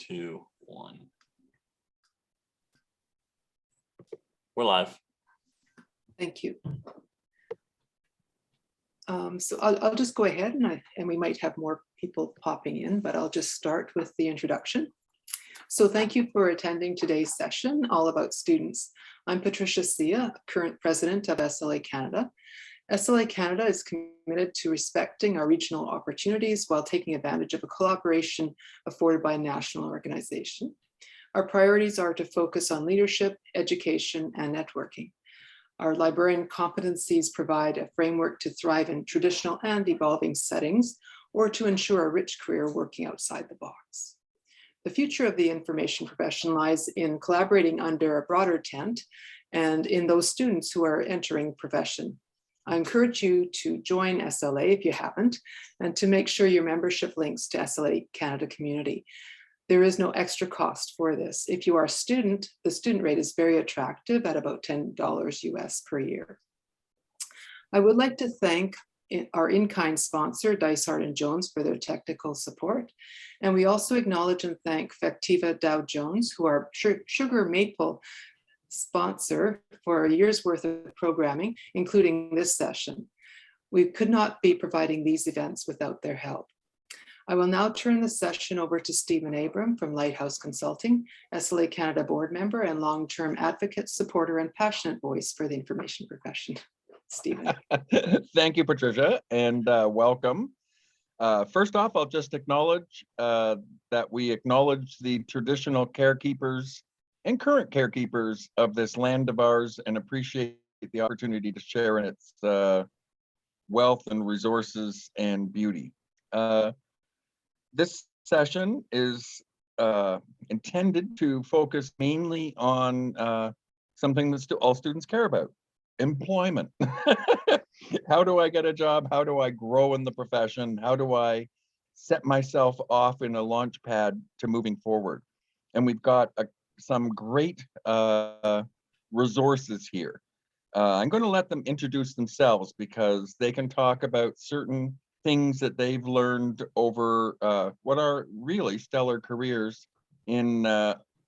2, 1. We're live. Thank you. So I'll just go ahead and we might have more people popping in, but I'll just start with the introduction. So thank you for attending today's session, all about students. I'm Patricia Sia, current president of SLACanada. SLACanada is committed to respecting our regional opportunities while taking advantage of a collaboration afforded by a national organization. Our priorities are to focus on leadership, education, and networking. Our librarian competencies provide a framework to thrive in traditional and evolving settings, or to ensure a rich career working outside the box. The future of the information profession lies in collaborating under a broader tent and in those students who are entering the profession. I encourage you to join SLA if you haven't, and to make sure your membership links to SLACanada community. There is no extra cost for this. If you are a student, the student rate is very attractive at about $10 US per year. I would like to thank our in-kind sponsor, Dysart & Jones, for their technical support. And we also acknowledge and thank Factiva Dow Jones, who are sugar maple sponsor for a year's worth of programming, including this session. We could not be providing these events without their help. I will now turn the session over to Stephen Abrams from Lighthouse Consulting, SLACanada board member and long-term advocate, supporter, and passionate voice for the information profession. Stephen. Thank you, Patricia, and welcome. First off, I'll just acknowledge that we acknowledge the traditional carekeepers and current carekeepers of this land of ours and appreciate the opportunity to share in its wealth and resources and beauty. This session is intended to focus mainly on something that all students care about: employment. How do I get a job? How do I grow in the profession? How do I set myself off in a launch pad to moving forward? And we've got some great resources here. I'm going to let them introduce themselves because they can talk about certain things that they've learned over what are really stellar careers in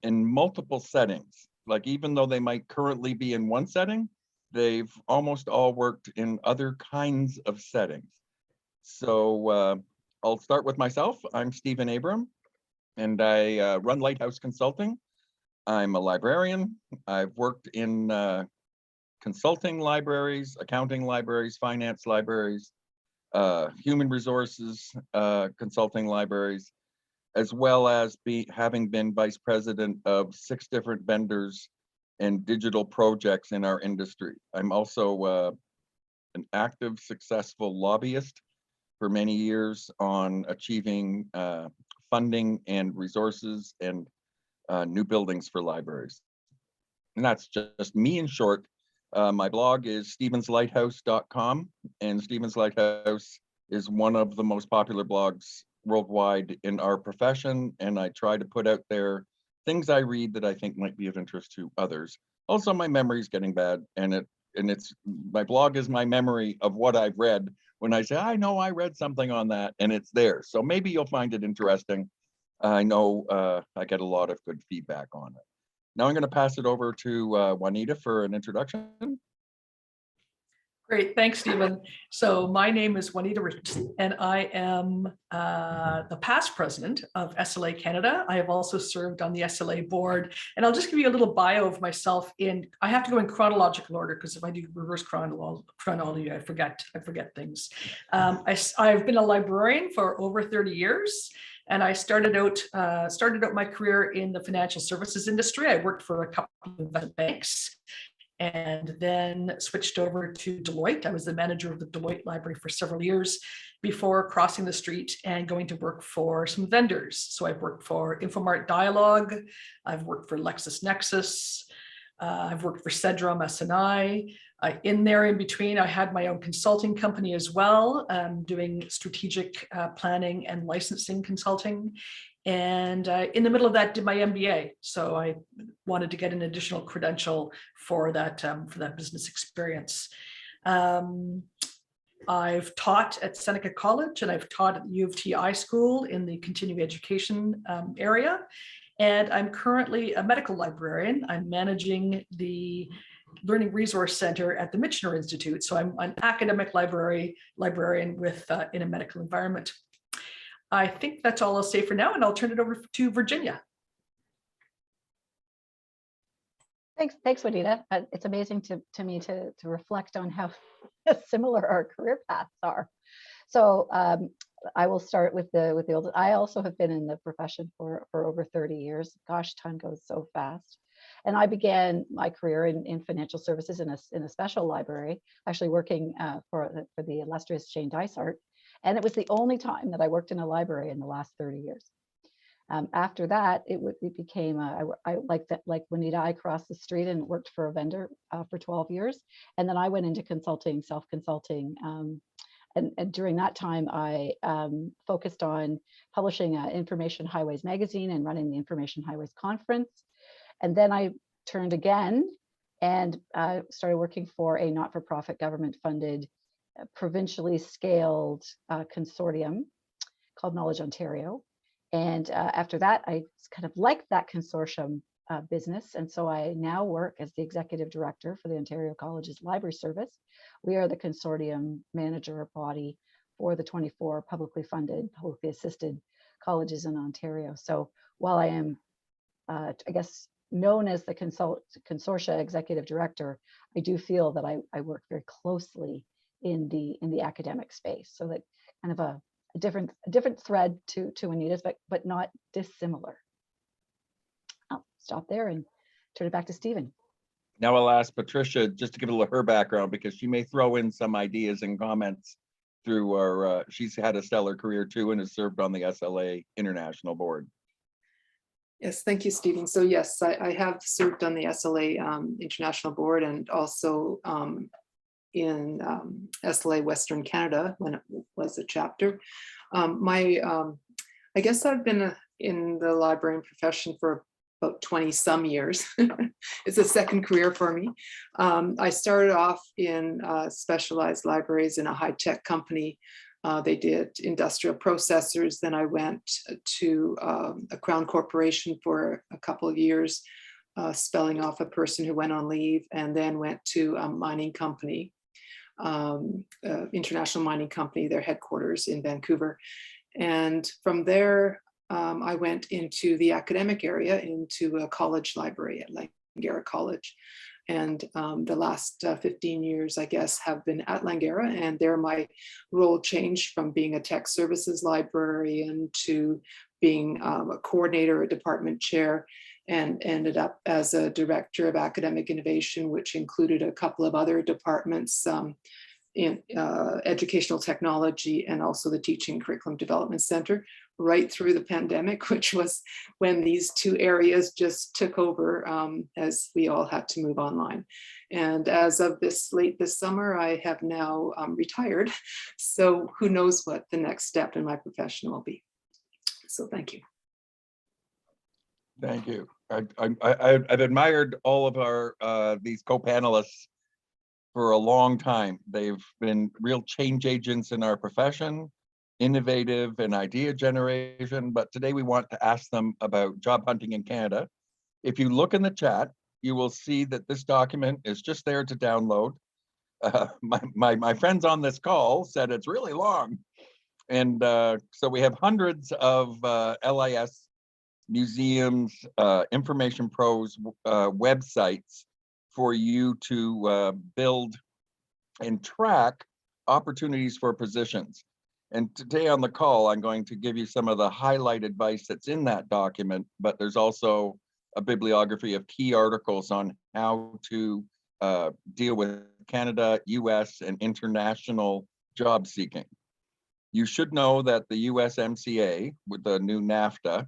multiple settings. Like, even though they might currently be in one setting, they've almost all worked in other kinds of settings. So I'll start with myself. I'm Stephen Abrams, and I run Lighthouse Consulting. I'm a librarian. I've worked in consulting libraries, accounting libraries, finance libraries, human resources consulting libraries, as well as having been vice president of 6 different vendors and digital projects in our industry. I'm also an active, successful lobbyist for many years on achieving funding and resources and new buildings for libraries. And that's just me in short. My blog is stevenslighthouse.com, and Stevens Lighthouse is one of the most popular blogs worldwide in our profession, and I try to put out there things I read that I think might be of interest to others. Also, my memory's getting bad, and my blog is my memory of what I've read. When I say, I know I read something on that, and it's there. So maybe you'll find it interesting. I know I get a lot of good feedback on it. Now I'm going to pass it over to Juanita for an introduction. Great, thanks, Stephen. So my name is Juanita Richardson, and I am the past president of SLACanada. I have also served on the SLA board, and I'll just give you a little bio of myself. I have to go in chronological order, because if I do reverse chronology, I forget things. I've been a librarian for over 30 years. And I started out my career in the financial services industry. I worked for a couple of investment banks and then switched over to Deloitte. I was the manager of the Deloitte library for several years before crossing the street and going to work for some vendors. So I've worked for Infomart Dialogue, I've worked for LexisNexis, I've worked for Cedrom S&I. In between, I had my own consulting company as well, doing strategic planning and licensing consulting. And in the middle of that, did my MBA. So I wanted to get an additional credential for that business experience. I've taught at Seneca College and I've taught at the U of T I School in the continuing education area. And I'm currently a medical librarian. I'm managing the Learning Resource Center at the Michener Institute. So I'm an academic librarian with in a medical environment. I think that's all I'll say for now, and I'll turn it over to Virginia. Thanks, Juanita. It's amazing to me to reflect on how similar our career paths are. So I will start with the old. I also have been in the profession for over 30 years. Gosh, time goes so fast. And I began my career in financial services in a special library, actually working for the illustrious Jane Dysart. And it was the only time that I worked in a library in the last 30 years. After that, it became, I like Juanita, I crossed the street and worked for a vendor for 12 years. And then I went into consulting, self-consulting. And during that time, I focused on publishing Information Highways magazine and running the Information Highways conference. And then I turned again and started working for a not-for-profit government-funded, provincially scaled consortium called Knowledge Ontario. And after that, I kind of liked that consortium business. And so I now work as the executive director for the Ontario Colleges Library Service. We are the consortium manager body for the 24 publicly funded, publicly assisted colleges in Ontario. So while I am, I guess, known as the consortia executive director, I do feel that I work very closely in the academic space. So that kind of a different thread to Juanita's, but not dissimilar. I'll stop there and turn it back to Stephen. Now I'll ask Patricia just to give a little her background, because she may throw in some ideas and comments through our, she's had a stellar career too and has served on the SLA International Board. Yes, thank you, Stephen. So yes, I have served on the SLA International Board and also in SLA Western Canada when it was a chapter. I guess I've been in the librarian profession for about 20 some years. It's a second career for me. I started off in specialized libraries in a high-tech company. They did industrial processors. Then I went to a Crown Corporation for a couple of years, spelling off a person who went on leave, and then went to a mining company, international mining company, their headquarters in Vancouver. And from there, I went into the academic area, into a college library at Langara College. And the last 15 years, I guess, have been at Langara, and there my role changed from being a tech services librarian to being a coordinator, a department chair, and ended up as a director of academic innovation, which included a couple of other departments in educational technology and also the Teaching Curriculum Development Center, right through the pandemic, which was when these two areas just took over as we all had to move online. And as of late this summer, I have now retired. So who knows what the next step in my profession will be. So thank you. Thank you. I've admired all of our these co-panelists for a long time. They've been real change agents in our profession, innovative and idea generation, but today we want to ask them about job hunting in Canada. If you look in the chat, you will see that this document is just there to download. My friends on this call said it's really long. And so we have hundreds of LIS museums, Information Pros websites for you to build and track opportunities for positions. And today on the call, I'm going to give you some of the highlight advice that's in that document, but there's also a bibliography of key articles on how to deal with Canada, US, and international job seeking. You should know that the USMCA, with the new NAFTA,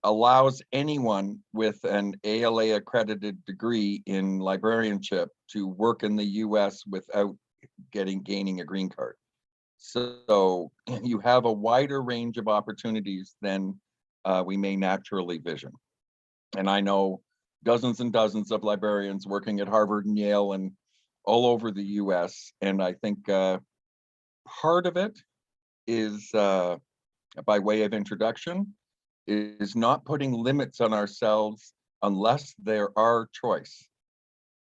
allows anyone with an ALA accredited degree in librarianship to work in the US without gaining a green card. So you have a wider range of opportunities than we may naturally vision. And I know dozens and dozens of librarians working at Harvard and Yale and all over the US. And I think part of it is, by way of introduction, is not putting limits on ourselves unless there are choice.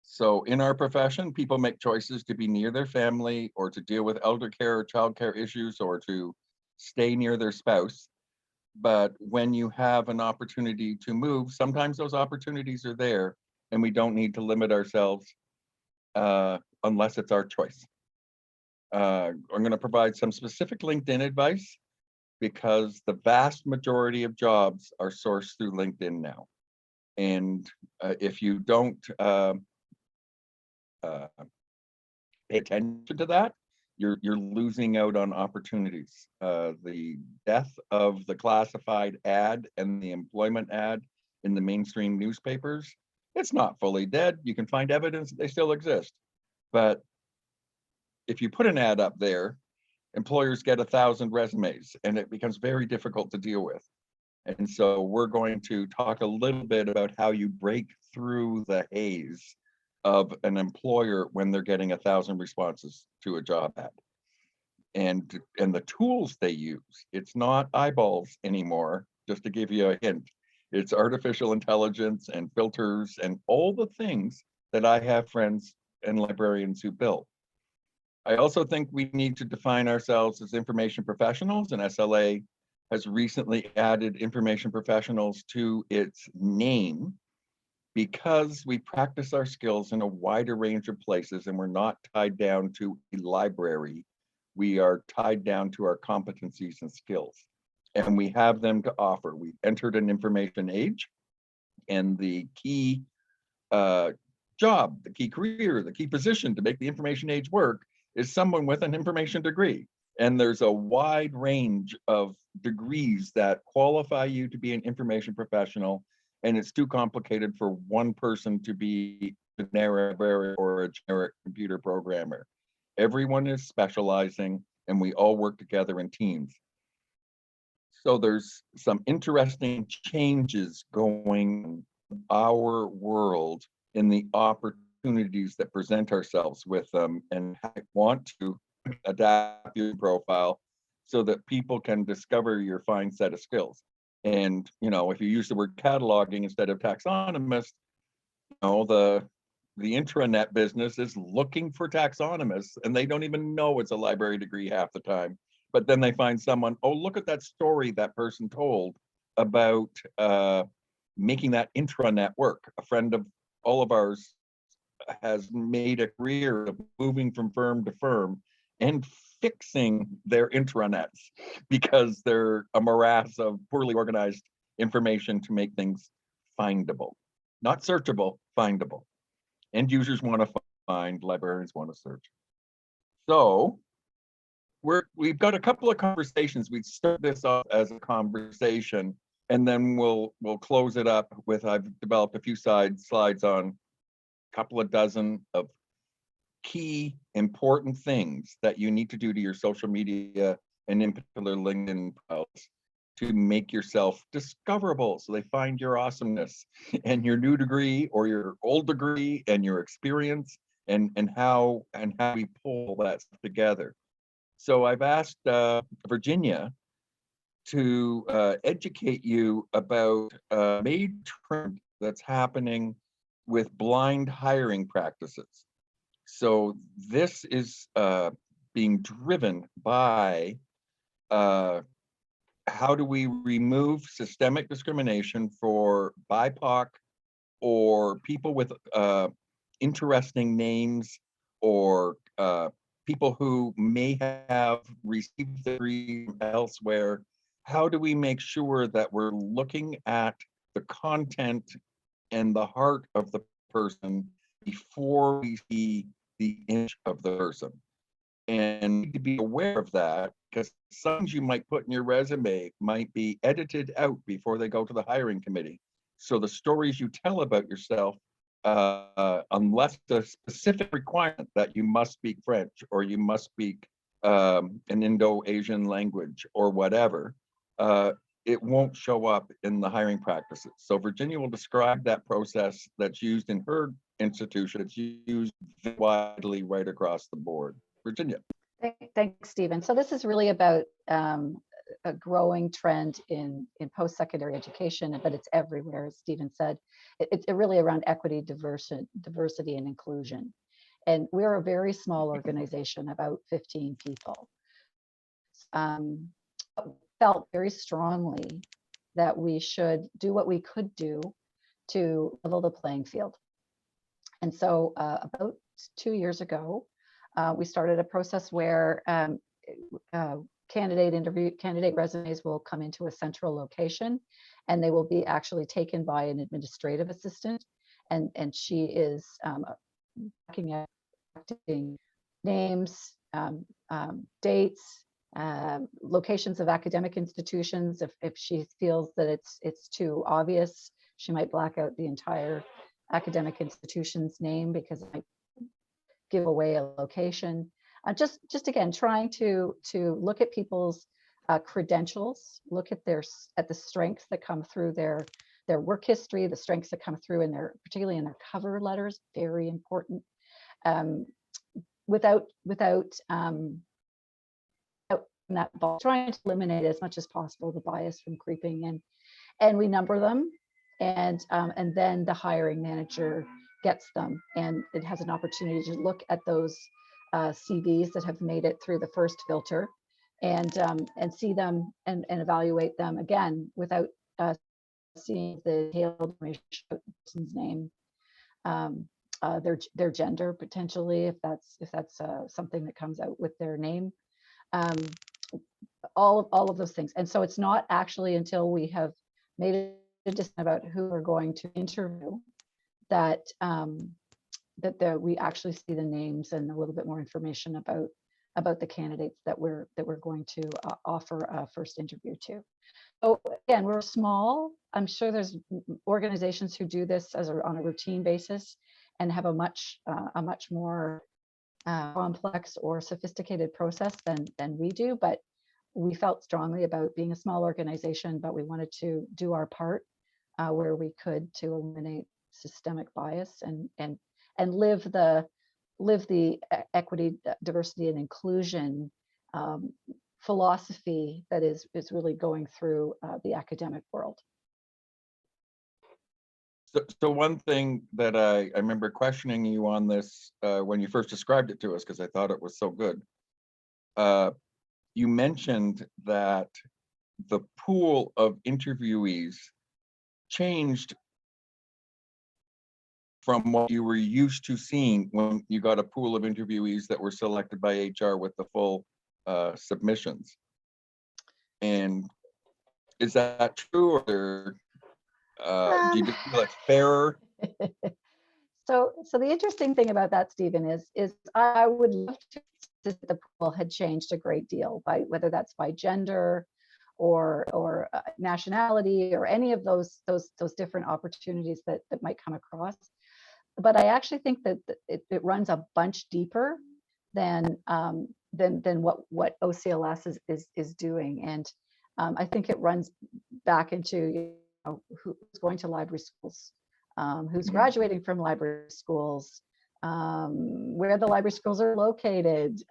So in our profession, people make choices to be near their family or to deal with elder care or childcare issues or to stay near their spouse. But when you have an opportunity to move, sometimes those opportunities are there and we don't need to limit ourselves unless it's our choice. I'm going to provide some specific LinkedIn advice because the vast majority of jobs are sourced through LinkedIn now. And if you don't pay attention to that, you're losing out on opportunities. The death of the classified ad and the employment ad in the mainstream newspapers, it's not fully dead. You can find evidence that they still exist. But if you put an ad up there, employers get 1,000 resumes and it becomes very difficult to deal with. And so we're going to talk a little bit about how you break through the haze of an employer when they're getting 1,000 responses to a job ad. And the tools they use, it's not eyeballs anymore, just to give you a hint. It's artificial intelligence and filters and all the things that I have friends and librarians who built. I also think we need to define ourselves as information professionals, and SLA has recently added information professionals to its name because we practice our skills in a wider range of places and we're not tied down to a library. We are tied down to our competencies and skills, and we have them to offer. We've entered an information age, and the key job, the key career, the key position to make the information age work is someone with an information degree. And there's a wide range of degrees that qualify you to be an information professional. And it's too complicated for one person to be a generic or a generic computer programmer. Everyone is specializing and we all work together in teams. So there's some interesting changes going in our world in the opportunities that present ourselves with them, and I want to adapt your profile so that people can discover your fine set of skills. And if you use the word cataloging instead of taxonomist, the intranet business is looking for taxonomists and they don't even know it's a library degree half the time. But then they find someone, oh, look at that story that person told about making that intranet work. A friend of all of ours has made a career of moving from firm to firm and fixing their intranets because they're a morass of poorly organized information to make things findable, not searchable, findable. End users want to find, librarians want to search. So we've got a couple of conversations. We start this off as a conversation, and then we'll close it up with, I've developed a few slides on a couple of dozen of key important things that you need to do to your social media and in particular LinkedIn profiles to make yourself discoverable so they find your awesomeness and your new degree or your old degree and your experience and how we pull that together. So I've asked Virginia to educate you about a major trend that's happening with blind hiring practices. So this is being driven by how do we remove systemic discrimination for BIPOC or people with interesting names or people who may have received the degree elsewhere. How do we make sure that we're looking at the content and the heart of the person before we see the image of the person? And need to be aware of that because some things you might put in your resume might be edited out before they go to the hiring committee. So the stories you tell about yourself, unless the specific requirement that you must speak French or you must speak an Indo-Asian language or whatever, it won't show up in the hiring practices. So Virginia will describe that process that's used in her institution. It's used widely right across the board. Virginia. Thanks, Stephen. So this is really about a growing trend in post-secondary education, but it's everywhere, as Stephen said. It's really around equity, diversity, and inclusion. And we're a very small organization, about 15 people. Felt very strongly that we should do what we could do to level the playing field. And so about 2 years ago, we started a process where candidate resumes will come into a central location, and they will be actually taken by an administrative assistant, and she is looking at names, dates, locations of academic institutions. If she feels that it's too obvious, she might black out the entire academic institution's name because it might give away a location. Just again, trying to look at people's credentials, look at the strengths that come through their work history, the strengths that come through in particularly in their cover letters, very important. Without that, trying to eliminate as much as possible the bias from creeping in, and we number them, and then the hiring manager gets them, and it has an opportunity to look at those CVs that have made it through the first filter, and see them and evaluate them again without seeing the detailed person's name, their gender potentially, if that's something that comes out with their name, all of those things. And so it's not actually until we have made a decision about who we're going to interview that we actually see the names and a little bit more information about the candidates that we're going to offer a first interview to. So again, we're small. I'm sure there's organizations who do this on a routine basis and have a much more complex or sophisticated process than we do. But we felt strongly about being a small organization, but we wanted to do our part where we could to eliminate systemic bias and live the equity, diversity, and inclusion philosophy that is really going through the academic world. So one thing that I remember questioning you on this when you first described it to us, because I thought it was so good. You mentioned that the pool of interviewees changed from what you were used to seeing when you got a pool of interviewees that were selected by HR with the full submissions. And is that true, or do you just feel it's fairer? So the interesting thing about that, Stephen, is I would love to say the pool had changed a great deal, by whether that's by gender or nationality or any of those different opportunities that might come across. But I actually think that it runs a bunch deeper than what OCLS is doing, and I think it runs back into who's going to library schools, who's graduating from library schools, where the library schools are located.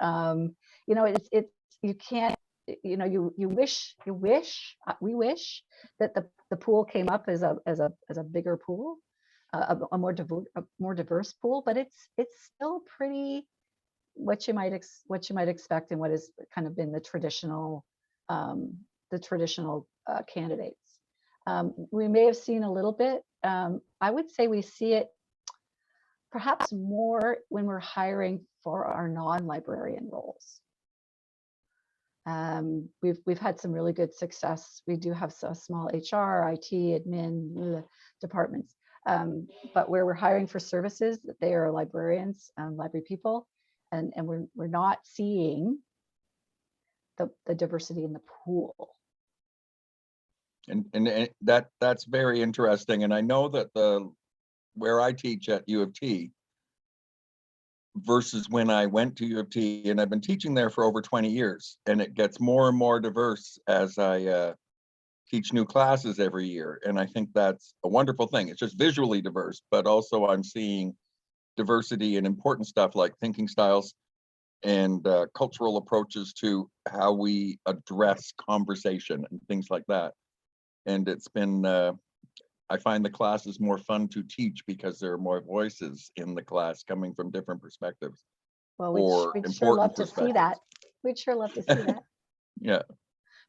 It's you can't. We wish that the pool came up as a bigger pool, a more diverse pool, but it's still pretty what you might expect and what has kind of been the traditional candidates. We may have seen a little bit. I would say we see it perhaps more when we're hiring for our non-librarian roles. We've had some really good success. We do have a small HR, IT, admin departments, but where we're hiring for services, they are librarians, library people, and we're not seeing the diversity in the pool. And that's very interesting. And I know that where I teach at U of T versus when I went to U of T, and I've been teaching there for over 20 years, and it gets more and more diverse as I teach new classes every year. And I think that's a wonderful thing. It's just visually diverse, but also I'm seeing diversity and important stuff like thinking styles and cultural approaches to how we address conversation and things like that. And it's been, I find the class is more fun to teach because there are more voices in the class coming from different perspectives. Well, or we'd sure love important to see that. We'd sure love to see that. Yeah.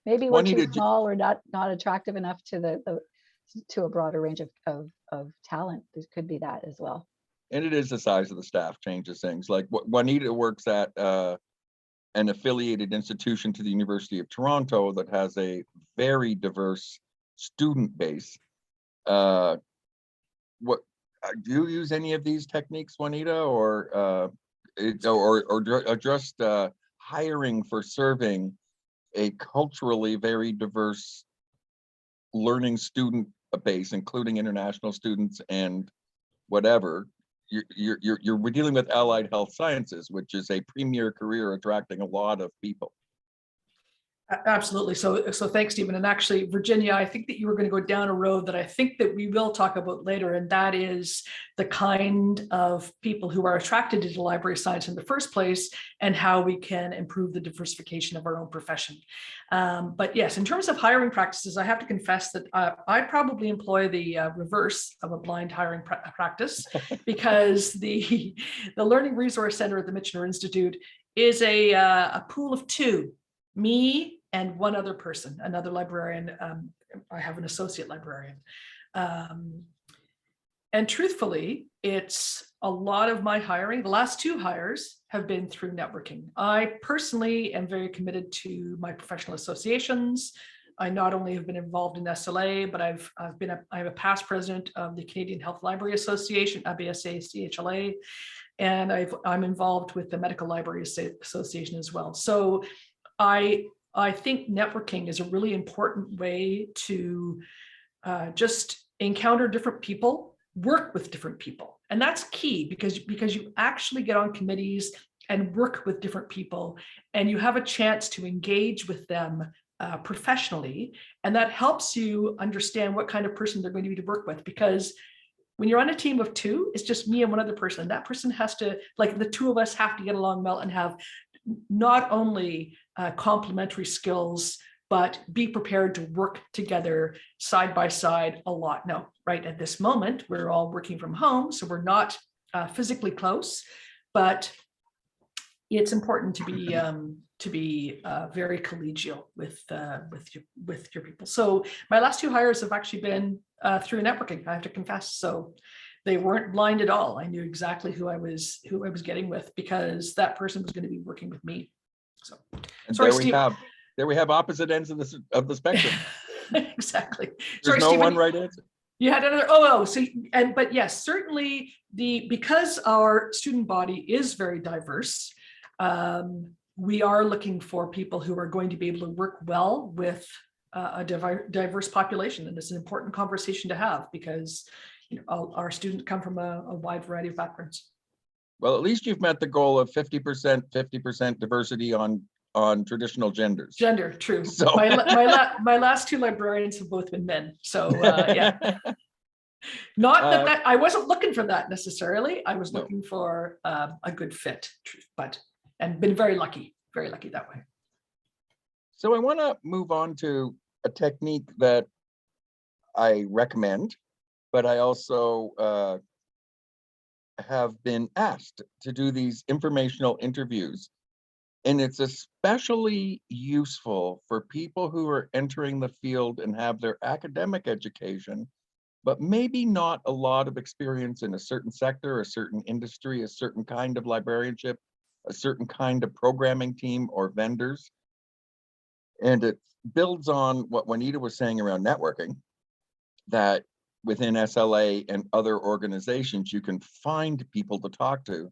Maybe we're Juanita, too small or not attractive enough to to a broader range of talent. There could be that as well. And it is the size of the staff changes things. Like Juanita works at an affiliated institution to the University of Toronto that has a very diverse student base. What do you use any of these techniques, Juanita, or just hiring for serving a culturally very diverse learning student base, including international students and whatever? We're dealing with allied health sciences, which is a premier career attracting a lot of people. Absolutely. So thanks, Stephen. And actually, Virginia, I think that you were going to go down a road that I think that we will talk about later, and that is the kind of people who are attracted to the library science in the first place and how we can improve the diversification of our own profession. But yes, in terms of hiring practices, I have to confess that I probably employ the reverse of a blind hiring practice, because the Learning Resource Center at the Michener Institute is a pool of two. Me and one other person, another librarian. I have an associate librarian. And truthfully, it's a lot of my hiring. The last two hires have been through networking. I personally am very committed to my professional associations. I not only have been involved in SLA, but I'm a past president of the Canadian Health Library Association, ABSA, CHLA, and I'm involved with the Medical Library Association as well. So I think networking is a really important way to just encounter different people, work with different people. And that's key because you actually get on committees and work with different people, and you have a chance to engage with them professionally. And that helps you understand what kind of person they're going to be to work with, because when you're on a team of two, it's just me and one other person. That person has to, like, the two of us have to get along well and have not only complementary skills, but be prepared to work together side by side a lot. Now, right at this moment, we're all working from home, so we're not physically close, but it's important to be very collegial with your people. So my last two hires have actually been through networking, I have to confess. So they weren't blind at all. I knew exactly who I was getting with, because that person was going to be working with me. So, And sorry, there we have opposite ends of the spectrum. Exactly. There's Sorry, no Stephen, one right answer. you had another. So but yes, certainly because our student body is very diverse. We are looking for people who are going to be able to work well with a diverse population, and it's an important conversation to have, because our students come from a wide variety of backgrounds. Well, at least you've met the goal of 50% diversity on traditional genders. Gender, true. So My last two librarians have both been men. So yeah. Not that I wasn't looking for that necessarily. I was looking for a good fit, and been very lucky that way. So I want to move on to a technique that I recommend, but I also have been asked to do these informational interviews. And it's especially useful for people who are entering the field and have their academic education, but maybe not a lot of experience in a certain sector, a certain industry, a certain kind of librarianship, a certain kind of programming team or vendors. And it builds on what Juanita was saying around networking, that within SLA and other organizations, you can find people to talk to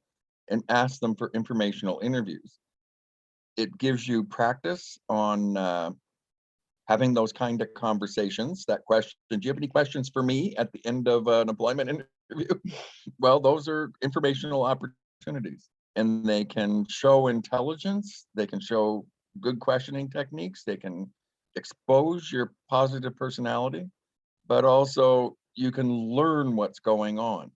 and ask them for informational interviews. It gives you practice on having those kind of conversations. That question, do you have any questions for me at the end of an employment interview? Well, those are informational opportunities, and they can show intelligence. They can show good questioning techniques. They can expose your positive personality, but also you can learn what's going on.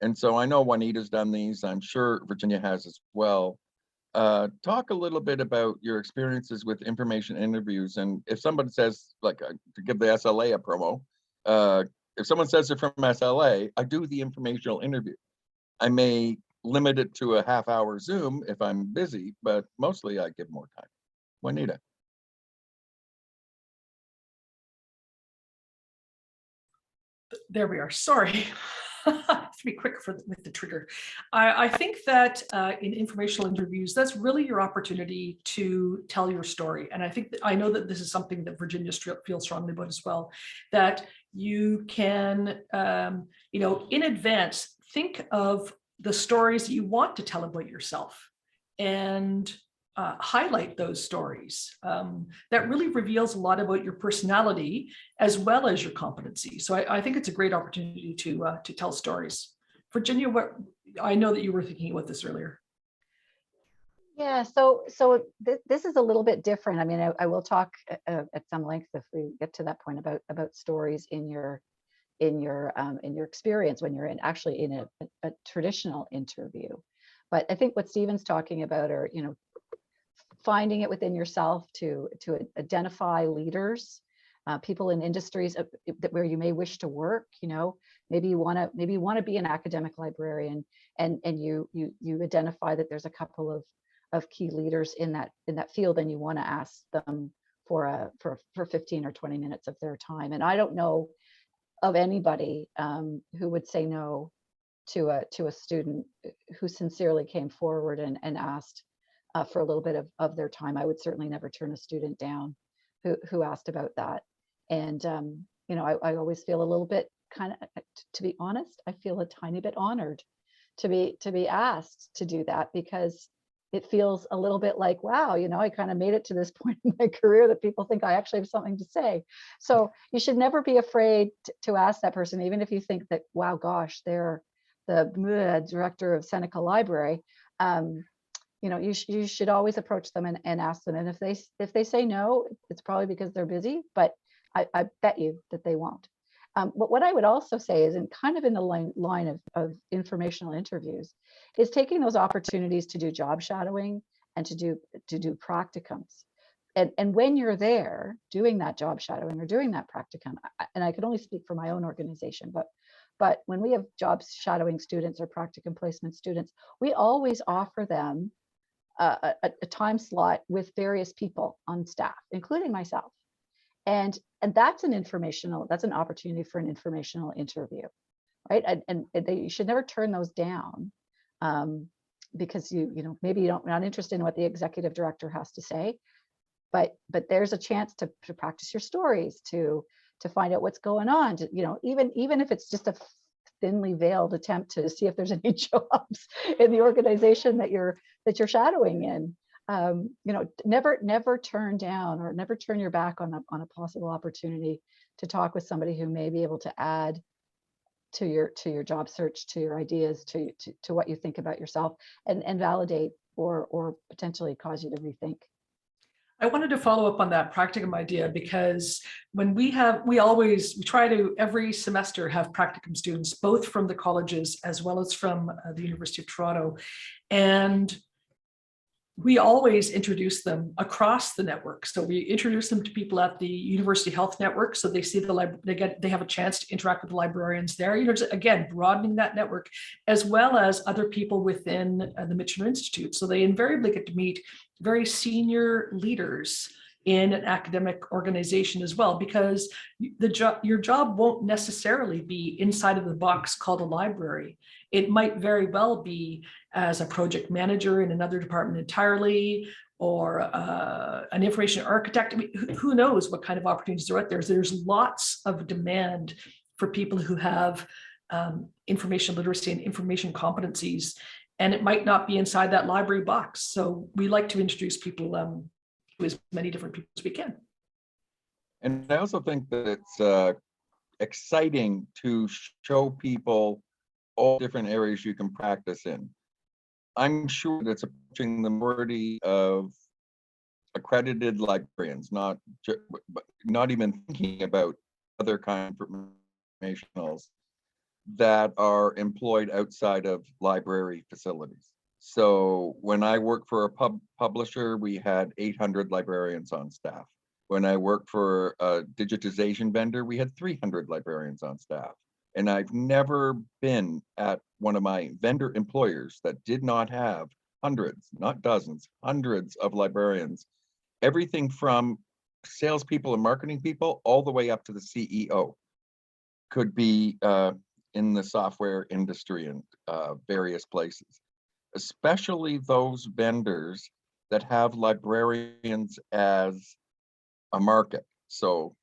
And so I know Juanita's done these. I'm sure Virginia has as well. Talk a little bit about your experiences with information interviews. And if somebody says, like, to give the SLA a promo, if someone says they're from SLA, I do the informational interview. I may limit it to a half-hour Zoom if I'm busy, but mostly I give more time. Juanita. There we are. Sorry. To be quick with the trigger. I think that in informational interviews, that's really your opportunity to tell your story. And I think that I know that this is something that Virginia feels strongly about as well, that you can, in advance, think of the stories that you want to tell about yourself and highlight those stories. That really reveals a lot about your personality as well as your competency. So I think it's a great opportunity to tell stories. Virginia, I know that you were thinking about this earlier. Yeah, this is a little bit different. I mean, I will talk at some length if we get to that point about stories in your experience when you're actually in a traditional interview. But I think what Stephen's talking about are, finding it within yourself to identify leaders, people in industries where you may wish to work. Maybe you want to be an academic librarian, and you identify that there's a couple of key leaders in that field, and you want to ask them for 15 or 20 minutes of their time. And I don't know of anybody who would say no to a student who sincerely came forward and asked for a little bit of their time. I would certainly never turn a student down who asked about that. And I always feel a little bit to be honest, I feel a tiny bit honored to be asked to do that, because it feels a little bit like, wow, I kind of made it to this point in my career that people think I actually have something to say. So you should never be afraid to ask that person, even if you think that, wow, gosh, they're the director of Seneca Library. You should always approach them and ask them. And if they say no, it's probably because they're busy, but I bet you that they won't. But what I would also say is, in the line of informational interviews, is taking those opportunities to do job shadowing and to do practicums. And when you're there doing that job shadowing or doing that practicum, and I can only speak for my own organization, but when we have job shadowing students or practicum placement students, we always offer them a time slot with various people on staff, including myself. And that's an opportunity for an informational interview, right? And you should never turn those down because maybe you're not interested in what the executive director has to say, but there's a chance to practice your stories, to find out what's going on, even if it's just a thinly veiled attempt to see if there's any jobs in the organization that you're shadowing in. Never turn down or never turn your back on a possible opportunity to talk with somebody who may be able to add to your job search, to your ideas, to what you think about yourself, and validate or potentially cause you to rethink. I wanted to follow up on that practicum idea, because when we try to every semester have practicum students, both from the colleges as well as from the University of Toronto. And we always introduce them across the network. So we introduce them to people at the University Health Network, so they see they have a chance to interact with the librarians there. Just, again, broadening that network, as well as other people within the Michener Institute. So they invariably get to meet very senior leaders in an academic organization as well, because your job won't necessarily be inside of the box called a library. It might very well be as a project manager in another department entirely, or an information architect. I mean, who knows what kind of opportunities are out there. There's lots of demand for people who have information literacy and information competencies, and it might not be inside that library box. So we like to introduce people to as many different people as we can. And I also think that it's exciting to show people all different areas you can practice in. I'm sure that's approaching the majority of accredited librarians, not even thinking about other kinds of informationals. that are employed outside of library facilities. So when I worked for a publisher, we had 800 librarians on staff. When I worked for a digitization vendor, we had 300 librarians on staff. And I've never been at one of my vendor employers that did not have hundreds, not dozens, hundreds of librarians, everything from salespeople and marketing people all the way up to the CEO could be in the software industry and various places, especially those vendors that have librarians as a market. So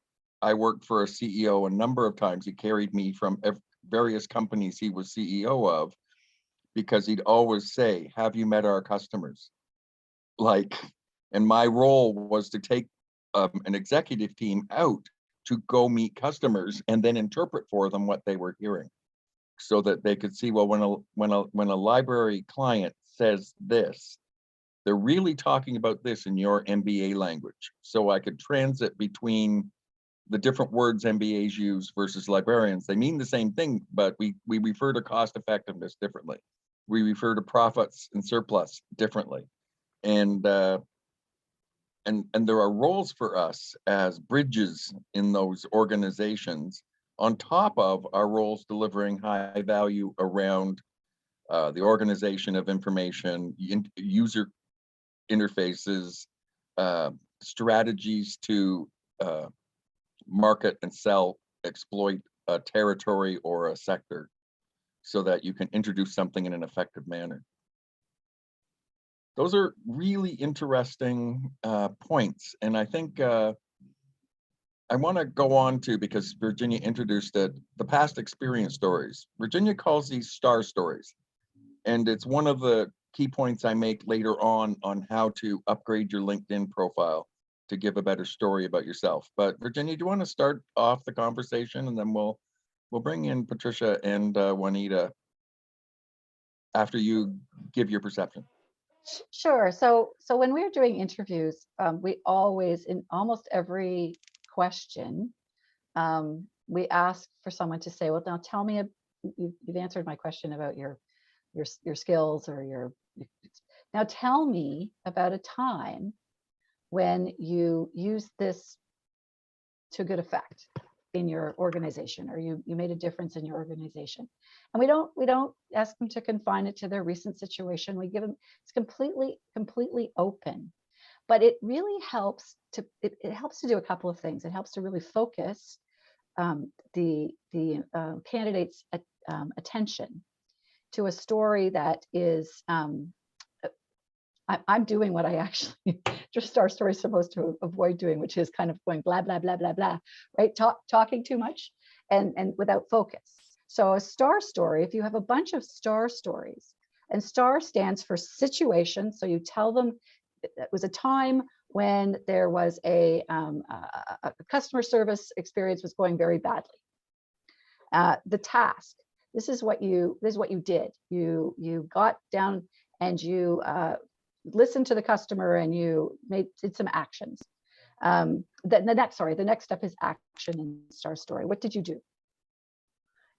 I worked for a CEO a number of times. He carried me from various companies he was CEO of, because he'd always say, have you met our customers? Like, and my role was to take an executive team out to go meet customers and then interpret for them what they were hearing, so that they could see, well, when a library client says this, they're really talking about this in your MBA language. So I could transit between the different words MBAs use versus librarians. They mean the same thing, but we refer to cost effectiveness differently. We refer to profits and surplus differently. And there are roles for us as bridges in those organizations, on top of our roles delivering high value around the organization of information, user interfaces, strategies to market and sell, exploit a territory or a sector, so that you can introduce something in an effective manner. Those are really interesting points. And I think I want to go on to, because Virginia introduced it, the past experience stories. Virginia calls these star stories. And it's one of the key points I make later on how to upgrade your LinkedIn profile to give a better story about yourself. But Virginia, do you want to start off the conversation, and then we'll bring in Patricia and Juanita after you give your perception. Sure. So when we're doing interviews, we always, in almost every question, we ask for someone to say, well, now tell me, you've answered my question about your skills or now tell me about a time when you used this to good effect in your organization, or you made a difference in your organization. And we don't ask them to confine it to their recent situation. We give them, it's completely open. But it really helps to do a couple of things. It helps to really focus the candidate's attention to a story that is I'm doing what I actually just star story is supposed to avoid doing, which is kind of going blah blah blah blah blah, right? Talking too much and without focus. So a star story, if you have a bunch of star stories, and star stands for situation, so you tell them it was a time when there was a customer service experience was going very badly. The task. This is what you did. You got down and you listened to the customer and you did some actions. The next step is action in star story. What did you do?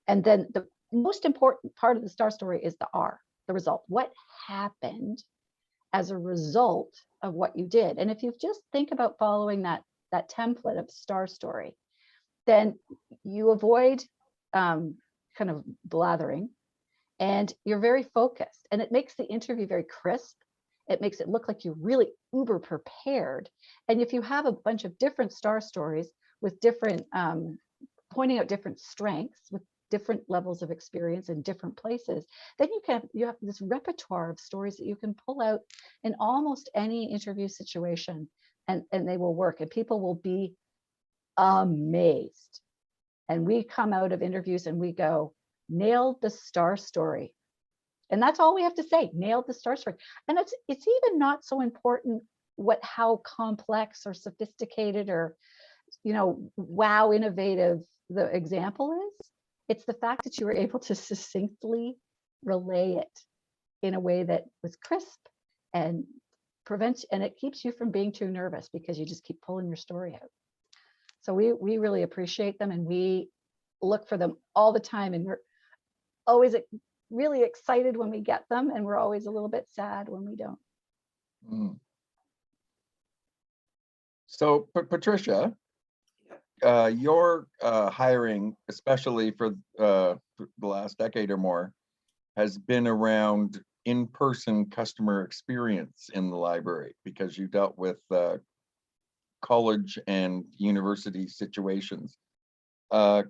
And then the most important part of the star story is the R, the result. What happened as a result of what you did? And if you just think about following that template of star story, then you avoid kind of blathering, and you're very focused, and it makes the interview very crisp. It makes it look like you're really uber prepared. And if you have a bunch of different star stories with different pointing out different strengths with different levels of experience in different places, then you have this repertoire of stories that you can pull out in almost any interview situation, and they will work, and people will be amazed. And we come out of interviews and we go, nailed the star story. And that's all we have to say, nailed the star story. And it's even not so important how complex or sophisticated or, wow, innovative the example is. It's the fact that you were able to succinctly relay it in a way that was crisp and it keeps you from being too nervous, because you just keep pulling your story out. So we really appreciate them, and we look for them all the time. And always really excited when we get them, and we're always a little bit sad when we don't. So, Patricia, your hiring, especially for the last decade or more, has been around in-person customer experience in the library, because you dealt with college and university situations. How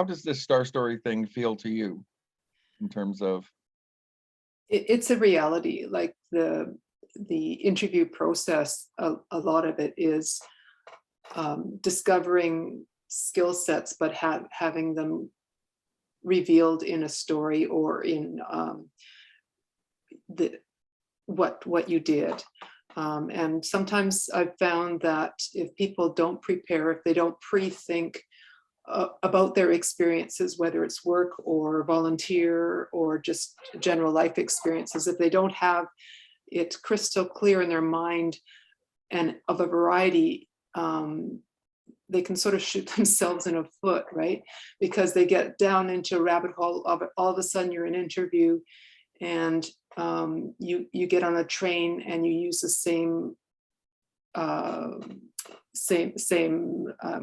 does this Star Story thing feel to you in terms of? It's a reality. Like the interview process, a lot of it is discovering skill sets, but having them revealed in a story or in what you did. And sometimes I've found that if people don't prepare, if they don't pre-think about their experiences, whether it's work or volunteer or just general life experiences, if they don't have it crystal clear in their mind and of a variety, they can sort of shoot themselves in the foot, right? Because they get down into a rabbit hole of it. All of a sudden you're in an interview and you get on a train and you use the same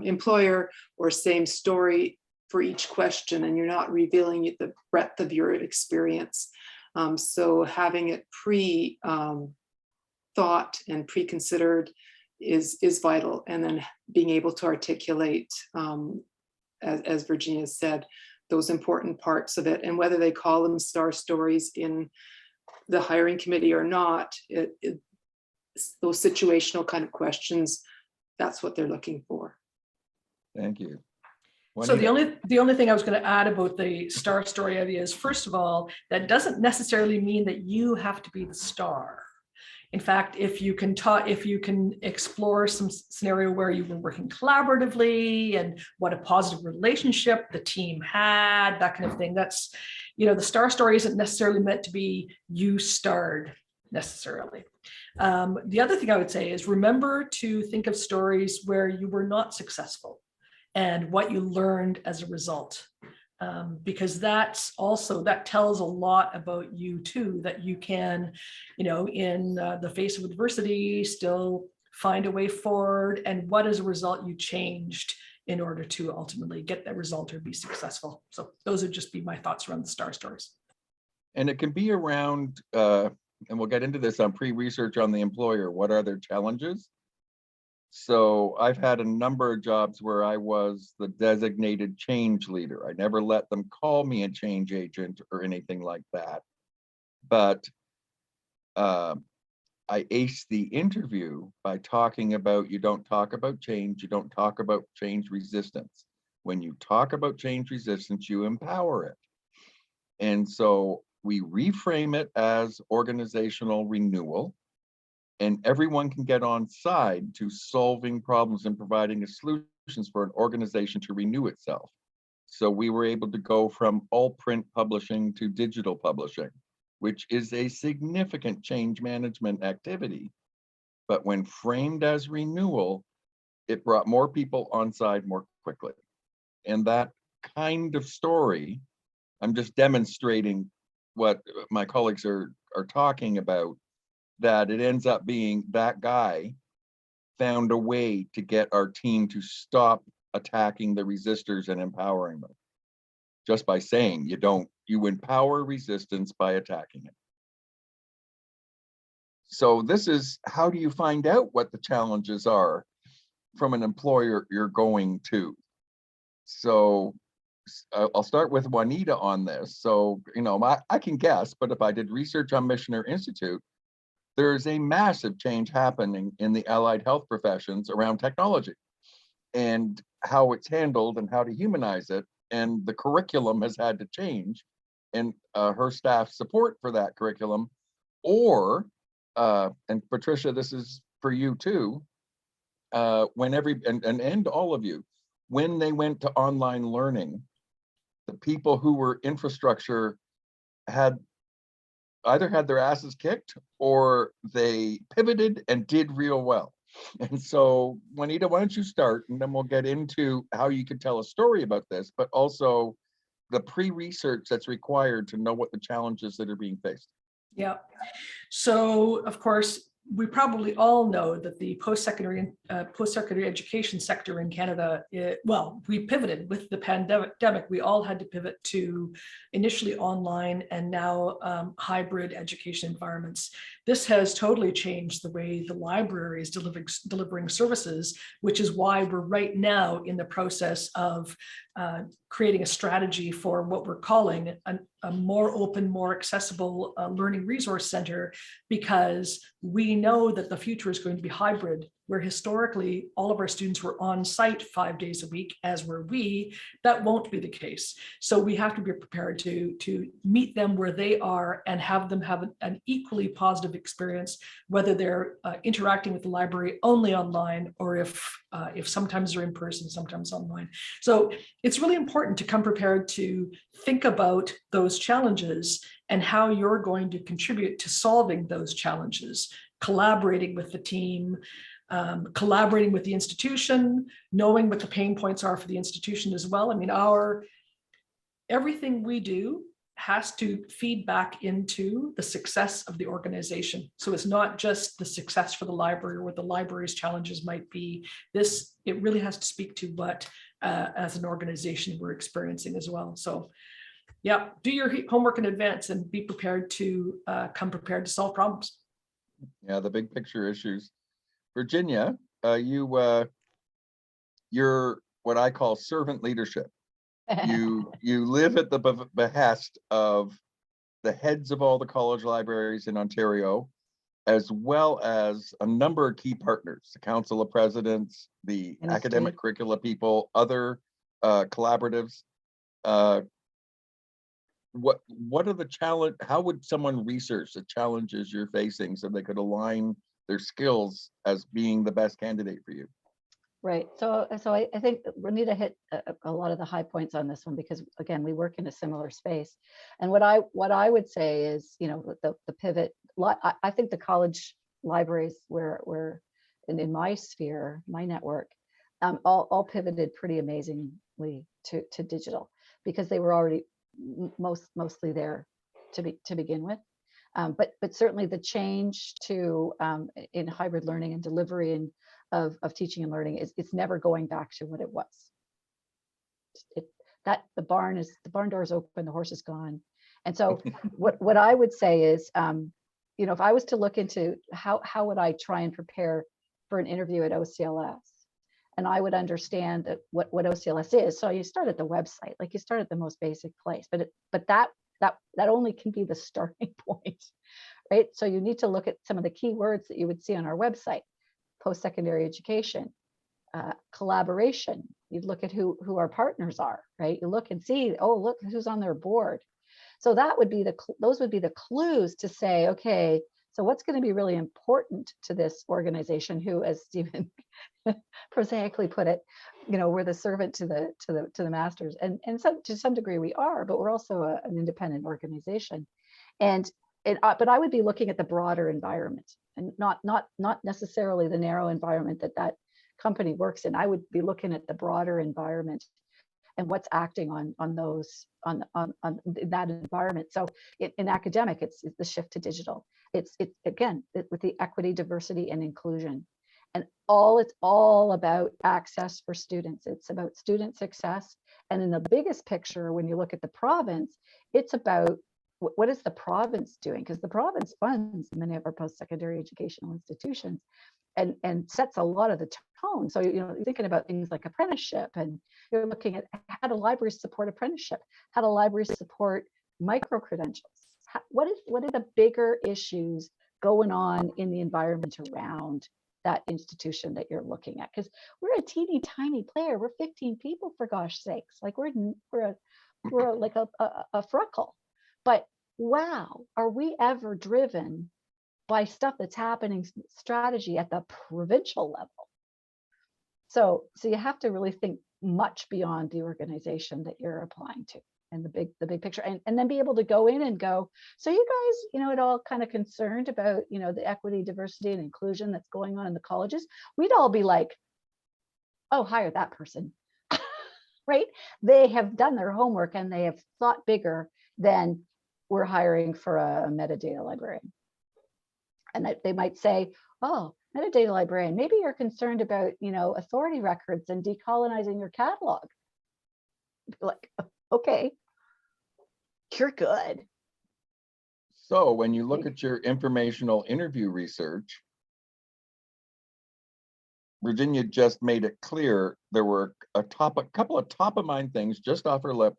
employer or same story for each question, and you're not revealing the breadth of your experience. So having it thought and pre-considered is vital, and then being able to articulate, as Virginia said, those important parts of it, and whether they call them star stories in the hiring committee or not, those situational kind of questions, that's what they're looking for. Thank you. So Juanita? the only thing I was going to add about the star story idea is, first of all, that doesn't necessarily mean that you have to be the star. In fact, if you can explore some scenario where you were working collaboratively and what a positive relationship the team had, that kind of thing, that's, the star story isn't necessarily meant to be you starred necessarily. The other thing I would say is, remember to think of stories where you were not successful and what you learned as a result. Because that tells a lot about you too, that you can, in the face of adversity, still find a way forward, and what as a result you changed in order to ultimately get that result or be successful. So those would just be my thoughts around the star stories. And it can be around, and we'll get into this on pre-research on the employer, what are their challenges? So I've had a number of jobs where I was the designated change leader. I never let them call me a change agent or anything like that. But I aced the interview by talking about, you don't talk about change, you don't talk about change resistance. When you talk about change resistance, you empower it. And so we reframe it as organizational renewal. And everyone can get on side to solving problems and providing solutions for an organization to renew itself. So we were able to go from all print publishing to digital publishing, which is a significant change management activity. But when framed as renewal, it brought more people on side more quickly. And that kind of story, I'm just demonstrating what my colleagues are talking about, that it ends up being that guy found a way to get our team to stop attacking the resistors and empowering them. Just by saying you empower resistance by attacking it. So this is, how do you find out what the challenges are from an employer you're going to? So I'll start with Juanita on this. So, I can guess, but if I did research on Missioner Institute, there's a massive change happening in the allied health professions around technology and how it's handled and how to humanize it. And the curriculum has had to change, and her staff support for that curriculum, and Patricia, this is for you too, and all of you, when they went to online learning, the people who were infrastructure either had their asses kicked or they pivoted and did real well. And so, Juanita, why don't you start, and then we'll get into how you could tell a story about this, but also the pre-research that's required to know what the challenges that are being faced. Yeah. So of course, we probably all know that the post-secondary education sector in Canada, well, we pivoted with the pandemic. We all had to pivot to initially online and now hybrid education environments. This has totally changed the way the library is delivering services, which is why we're right now in the process of creating a strategy for what we're calling a more open, more accessible learning resource center, because we know that the future is going to be hybrid, where historically all of our students were on site 5 days a week, as were we. That won't be the case. So we have to be prepared to meet them where they are and have them have an equally positive experience, whether they're interacting with the library only online, or if sometimes they're in person, sometimes online. So it's really important to come prepared to think about those challenges and how you're going to contribute to solving those challenges, collaborating with the team, collaborating with the institution, knowing what the pain points are for the institution as well. I mean, everything we do has to feed back into the success of the organization. So it's not just the success for the library or what the library's challenges might be. It really has to speak to what, as an organization, we're experiencing as well. So yeah, do your homework in advance and be prepared to come prepared to solve problems. Yeah, the big picture issues. Virginia, you're what I call servant leadership. You live at the behest of the heads of all the college libraries in Ontario, as well as a number of key partners, the Council of Presidents, the academic curricula people, other collaboratives. What are the challenge? How would someone research the challenges you're facing so they could align their skills as being the best candidate for you? Right. So I think Juanita hit a lot of the high points on this one, because again, we work in a similar space. And what I would say is, the pivot. I think the college libraries were in my sphere, my network, all pivoted pretty amazingly to digital, because they were already mostly there to begin with. But certainly the change to in hybrid learning and delivery and of teaching and learning it's never going back to what it was. The barn door is open, the horse is gone. And so what I would say is, if I was to look into how would I try and prepare for an interview at OCLS, and I would understand that what OCLS is. So you start at the website, like you start at the most basic place, but that only can be the starting point, right? So you need to look at some of the key words that you would see on our website: post-secondary education, collaboration. You'd look at who our partners are, right? You look and see, oh, look who's on their board. So those would be the clues to say, okay, so what's going to be really important to this organization, who, as Stephen prosaically put it, we're the servant to the masters, and to some degree we are, but we're also an independent organization, but I would be looking at the broader environment, and not necessarily the narrow environment that company works in. I would be looking at the broader environment and what's acting on that environment. So in academic, it's the shift to digital. It's again with the equity, diversity, and inclusion, and it's all about access for students. It's about student success, and in the biggest picture, when you look at the province, it's about what is the province doing, because the province funds many of our post-secondary educational institutions, and sets a lot of the tone. So you're thinking about things like apprenticeship, and you're looking at how do libraries support apprenticeship, how do libraries support micro-credentials, what are the bigger issues going on in the environment around that institution that you're looking at, because we're a teeny tiny player. We're 15 people, for gosh sakes. Like we're like a freckle. But wow, are we ever driven by stuff that's happening strategy at the provincial level? So you have to really think much beyond the organization that you're applying to, and the big picture, and then be able to go in and go, so you guys, at all kind of concerned about, the equity, diversity, and inclusion that's going on in the colleges? We'd all be like, oh, hire that person. right? They have done their homework and they have thought bigger than we're hiring for a metadata librarian. And that they might say, oh, metadata librarian, maybe you're concerned about, authority records and decolonizing your catalog. Like, okay, you're good. So when you look at your informational interview research, Virginia just made it clear there were a couple of top of mind things just off her lip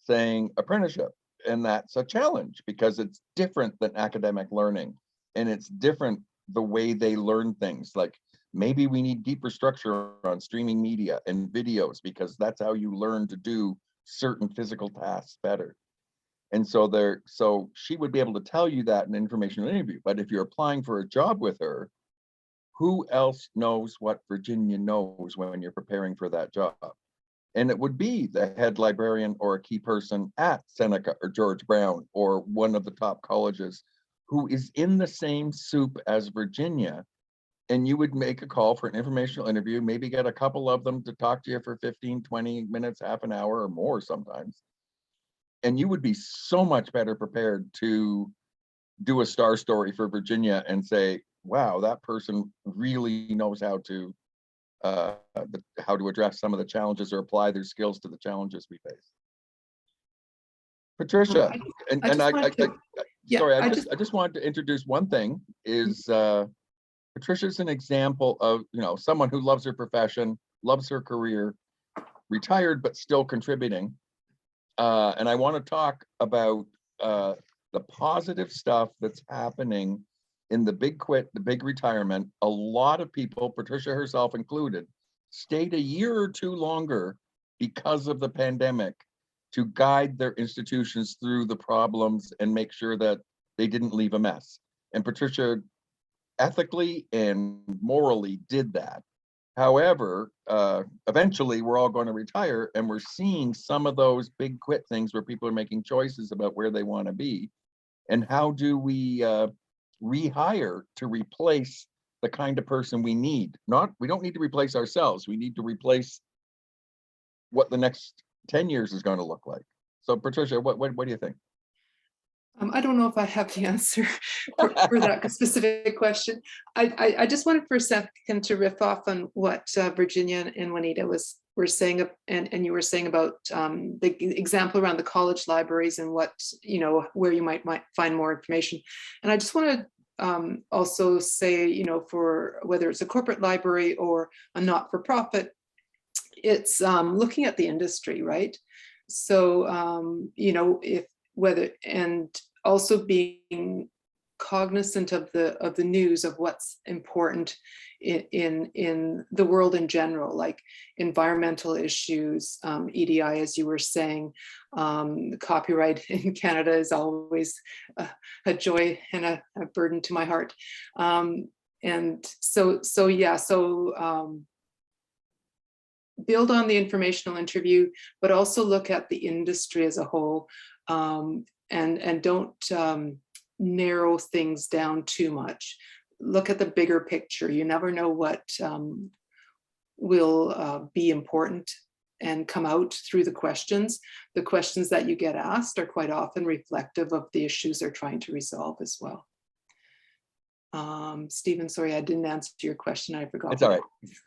saying apprenticeship. And that's a challenge because it's different than academic learning. And it's different the way they learn things. Like maybe we need deeper structure on streaming media and videos because that's how you learn to do certain physical tasks better. And so she would be able to tell you that in an informational interview. But if you're applying for a job with her, who else knows what Virginia knows when you're preparing for that job? And it would be the head librarian or a key person at Seneca or George Brown or one of the top colleges who is in the same soup as Virginia. And you would make a call for an informational interview, maybe get a couple of them to talk to you for 15, 20 minutes, half an hour or more sometimes. And you would be so much better prepared to do a star story for Virginia and say, wow, that person really knows how to address some of the challenges or apply their skills to the challenges we face. Patricia, I just wanted to introduce one thing is Patricia's an example of, someone who loves her profession, loves her career, retired, but still contributing. And I want to talk about the positive stuff that's happening in the big quit, the big retirement. A lot of people, Patricia herself included, stayed a year or two longer because of the pandemic to guide their institutions through the problems and make sure that they didn't leave a mess. And Patricia ethically and morally did that. However, eventually we're all going to retire and we're seeing some of those big quit things where people are making choices about where they want to be. And how do we rehire to replace the kind of person we need? We don't need to replace ourselves. We need to replace what the next 10 years is going to look like. So Patricia, what do you think? I don't know if I have the answer for that specific question. I just wanted for a second to riff off on what Virginia and Juanita were saying, and you were saying about the example around the college libraries and what, where you might find more information. And I just want to also say, for whether it's a corporate library or a not-for-profit, it's looking at the industry, right? So, and also being cognizant of the news of what's important in the world in general, like environmental issues, EDI, as you were saying. Copyright in Canada is always a joy and a burden to my heart. And so build on the informational interview, but also look at the industry as a whole, and don't narrow things down too much. Look at the bigger picture. You never know what will be important and come out through the questions. The questions that you get asked are quite often reflective of the issues they're trying to resolve as well. Stephen, sorry, I didn't answer your question. I forgot. It's all right.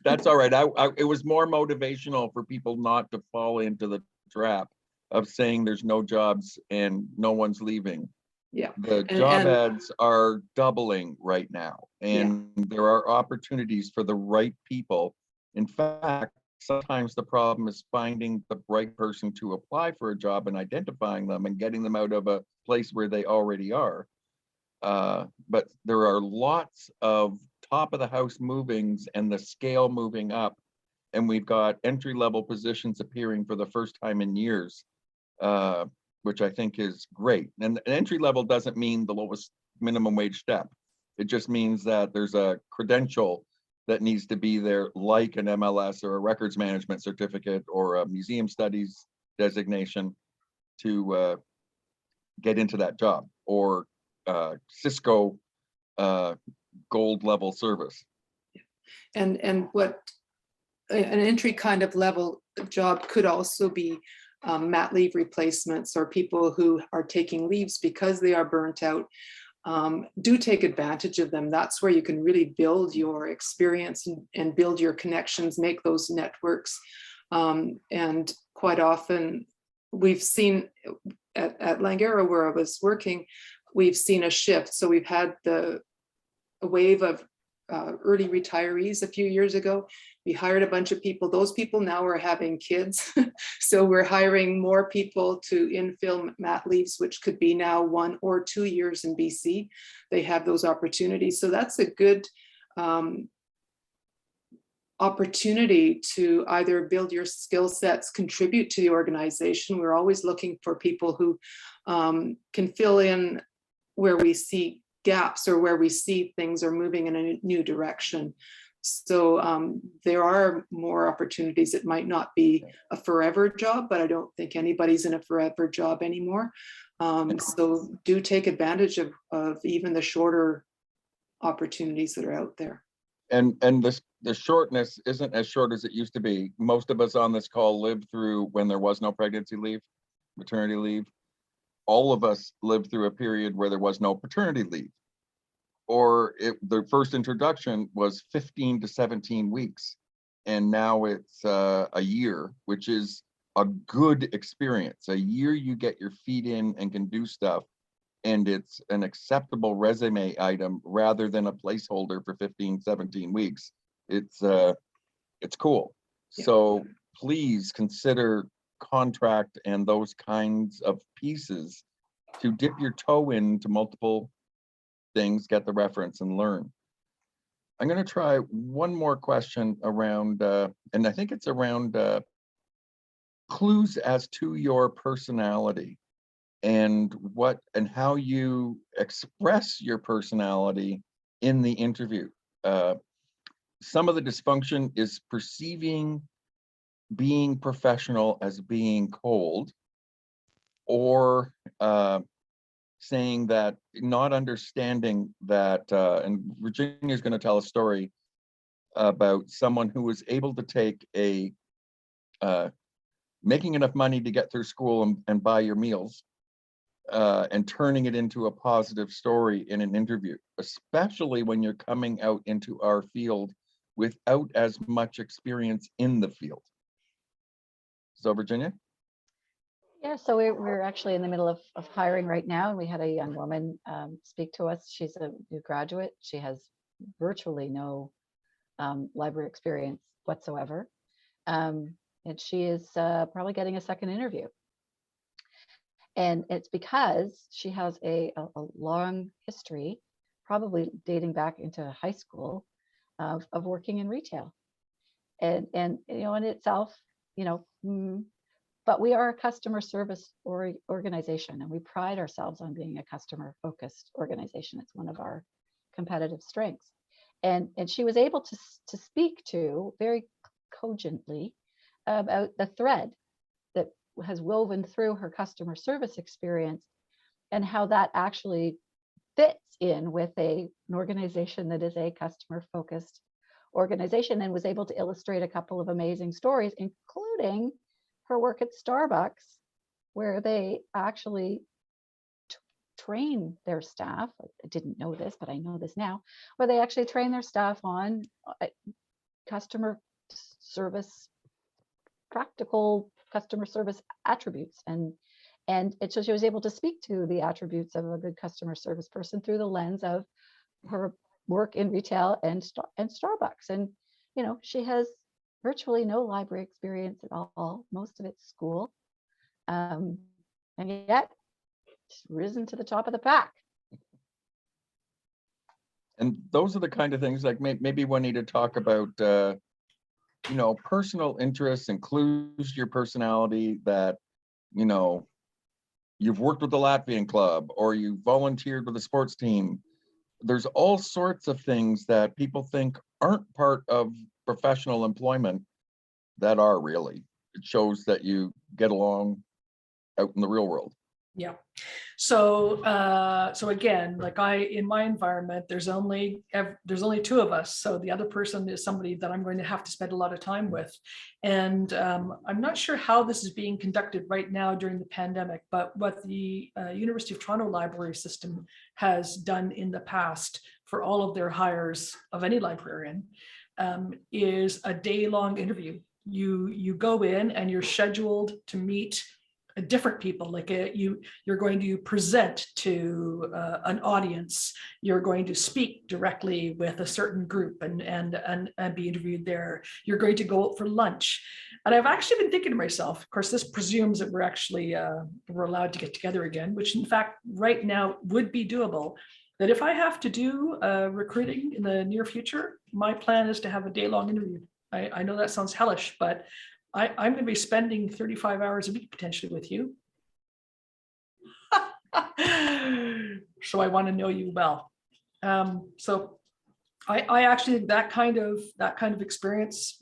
That's all right. It was more motivational for people not to fall into the trap of saying there's no jobs and no one's leaving. Yeah. The job ads are doubling right now, and there are opportunities for the right people. In fact, sometimes the problem is finding the right person to apply for a job and identifying them and getting them out of a place where they already are. But there are lots of top of the house movings and the scale moving up, and we've got entry-level positions appearing for the first time in years, which I think is great. And entry level doesn't mean the lowest minimum wage step. It just means that there's a credential that needs to be there, like an MLS or a records management certificate or a museum studies designation to get into that job, or Cisco gold level service. And what an entry kind of level job could also be mat leave replacements or people who are taking leaves because they are burnt out. Do take advantage of them. That's where you can really build your experience and build your connections, make those networks. And quite often we've seen at Langara, where I was working, we've seen a shift. So we've had a wave of early retirees a few years ago. We hired a bunch of people. Those people now are having kids. So we're hiring more people to infill mat leaves, which could be now 1 or 2 years in BC. They have those opportunities. So that's a good opportunity to either build your skill sets, contribute to the organization. We're always looking for people who can fill in where we see gaps or where we see things are moving in a new direction. So there are more opportunities. It might not be a forever job, but I don't think anybody's in a forever job anymore. So do take advantage of even the shorter opportunities that are out there. And the shortness isn't as short as it used to be. Most of us on this call lived through when there was no pregnancy leave, maternity leave. All of us lived through a period where there was no paternity leave, or the first introduction was 15 to 17 weeks. And now it's a year, which is a good experience. A year you get your feet in and can do stuff. And it's an acceptable resume item rather than a placeholder for 15, 17 weeks. It's cool. Yeah. So please consider contract and those kinds of pieces to dip your toe into multiple things, get the reference and learn. I'm going to try one more question around, and I think it's around clues as to your personality and how you express your personality in the interview. Some of the dysfunction is perceiving being professional as being cold, or saying that, not understanding that, and Virginia is going to tell a story about someone who was able to take making enough money to get through school and buy your meals, and turning it into a positive story in an interview, especially when you're coming out into our field without as much experience in the field. So Virginia? Yeah, so we're actually in the middle of hiring right now, and we had a young woman speak to us. She's a new graduate. She has virtually no library experience whatsoever. And she is probably getting a second interview. And it's because she has a long history, probably dating back into high school, of working in retail. And you know, in itself, you know, but we are a customer service organization, and we pride ourselves on being a customer focused organization. It's one of our competitive strengths. And she was able to speak to very cogently about the thread that has woven through her customer service experience, and how that actually fits in with an organization that is a customer focused organization, and was able to illustrate a couple of amazing stories, including her work at Starbucks, where they actually train their staff. I didn't know this, but I know this now, where they actually train their staff on customer service, practical customer service attributes. And so she was able to speak to the attributes of a good customer service person through the lens of her work in retail and Starbucks. And, you know, she has virtually no library experience at all, most of it's school. And yet she's risen to the top of the pack. And those are the kind of things, like maybe we need to talk about, you know, personal interests, includes your personality, that, you know, you've worked with the Latvian club or you volunteered with a sports team. There's all sorts of things that people think aren't part of professional employment that are really. It shows that you get along out in the real world. Yeah. So, so again, like in my environment, there's only two of us. So the other person is somebody that I'm going to have to spend a lot of time with. And I'm not sure how this is being conducted right now during the pandemic, but what the University of Toronto library system has done in the past for all of their hires of any librarian is a day-long interview. You go in and you're scheduled to meet different people, like you're going to present to an audience, you're going to speak directly with a certain group and be interviewed there, you're going to go out for lunch. And I've actually been thinking to myself, of course this presumes that we're actually we're allowed to get together again, which in fact right now would be doable, that if I have to do recruiting in the near future, my plan is to have a day-long interview. I know that sounds hellish, but I'm going to be spending 35 hours a week potentially with you. So I want to know you well. So I actually think that kind of experience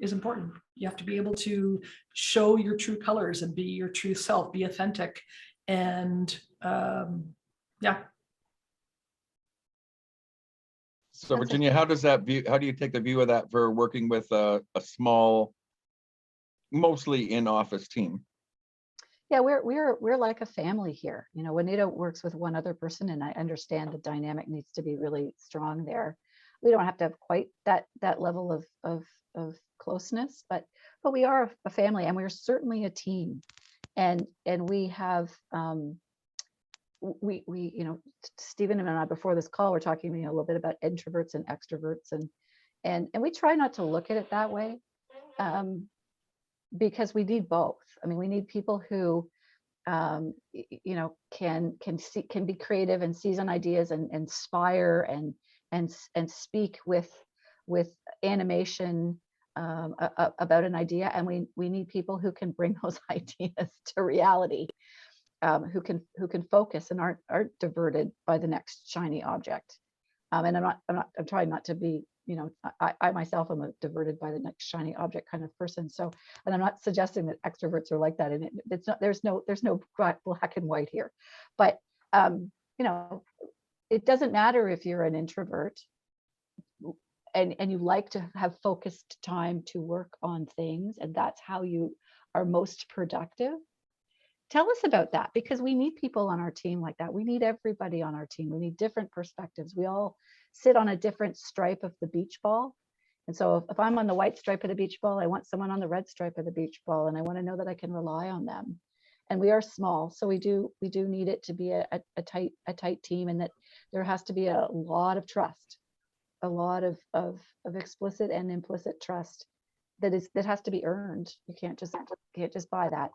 is important. You have to be able to show your true colors and be your true self, be authentic. And yeah. So Virginia, how do you take the view of that for working with a small, mostly in-office team? Yeah, we're like a family here. You know, Juanita works with one other person, and I understand the dynamic needs to be really strong there. We don't have to have quite that level of closeness, but we are a family, and we're certainly a team. And we have we you know, Stephen and I before this call we're talking a little bit about introverts and extroverts, and we try not to look at it that way. Because we need both. I mean, we need people who, you know, can be creative and seize on ideas and inspire and speak with animation about an idea. And we need people who can bring those ideas to reality, who can focus and aren't diverted by the next shiny object. And I'm trying not to be, you know, I myself am a diverted by the next shiny object kind of person. So, and I'm not suggesting that extroverts are like that. And it's not, there's no black and white here. But, you know, it doesn't matter if you're an introvert and you like to have focused time to work on things, and that's how you are most productive. Tell us about that, because we need people on our team like that. We need everybody on our team. We need different perspectives. We all sit on a different stripe of the beach ball. And so if I'm on the white stripe of the beach ball, I want someone on the red stripe of the beach ball, and I want to know that I can rely on them. And we are small, so we do need it to be a tight team, and that there has to be a lot of trust, a lot of explicit and implicit trust that has to be earned. You can't just buy that,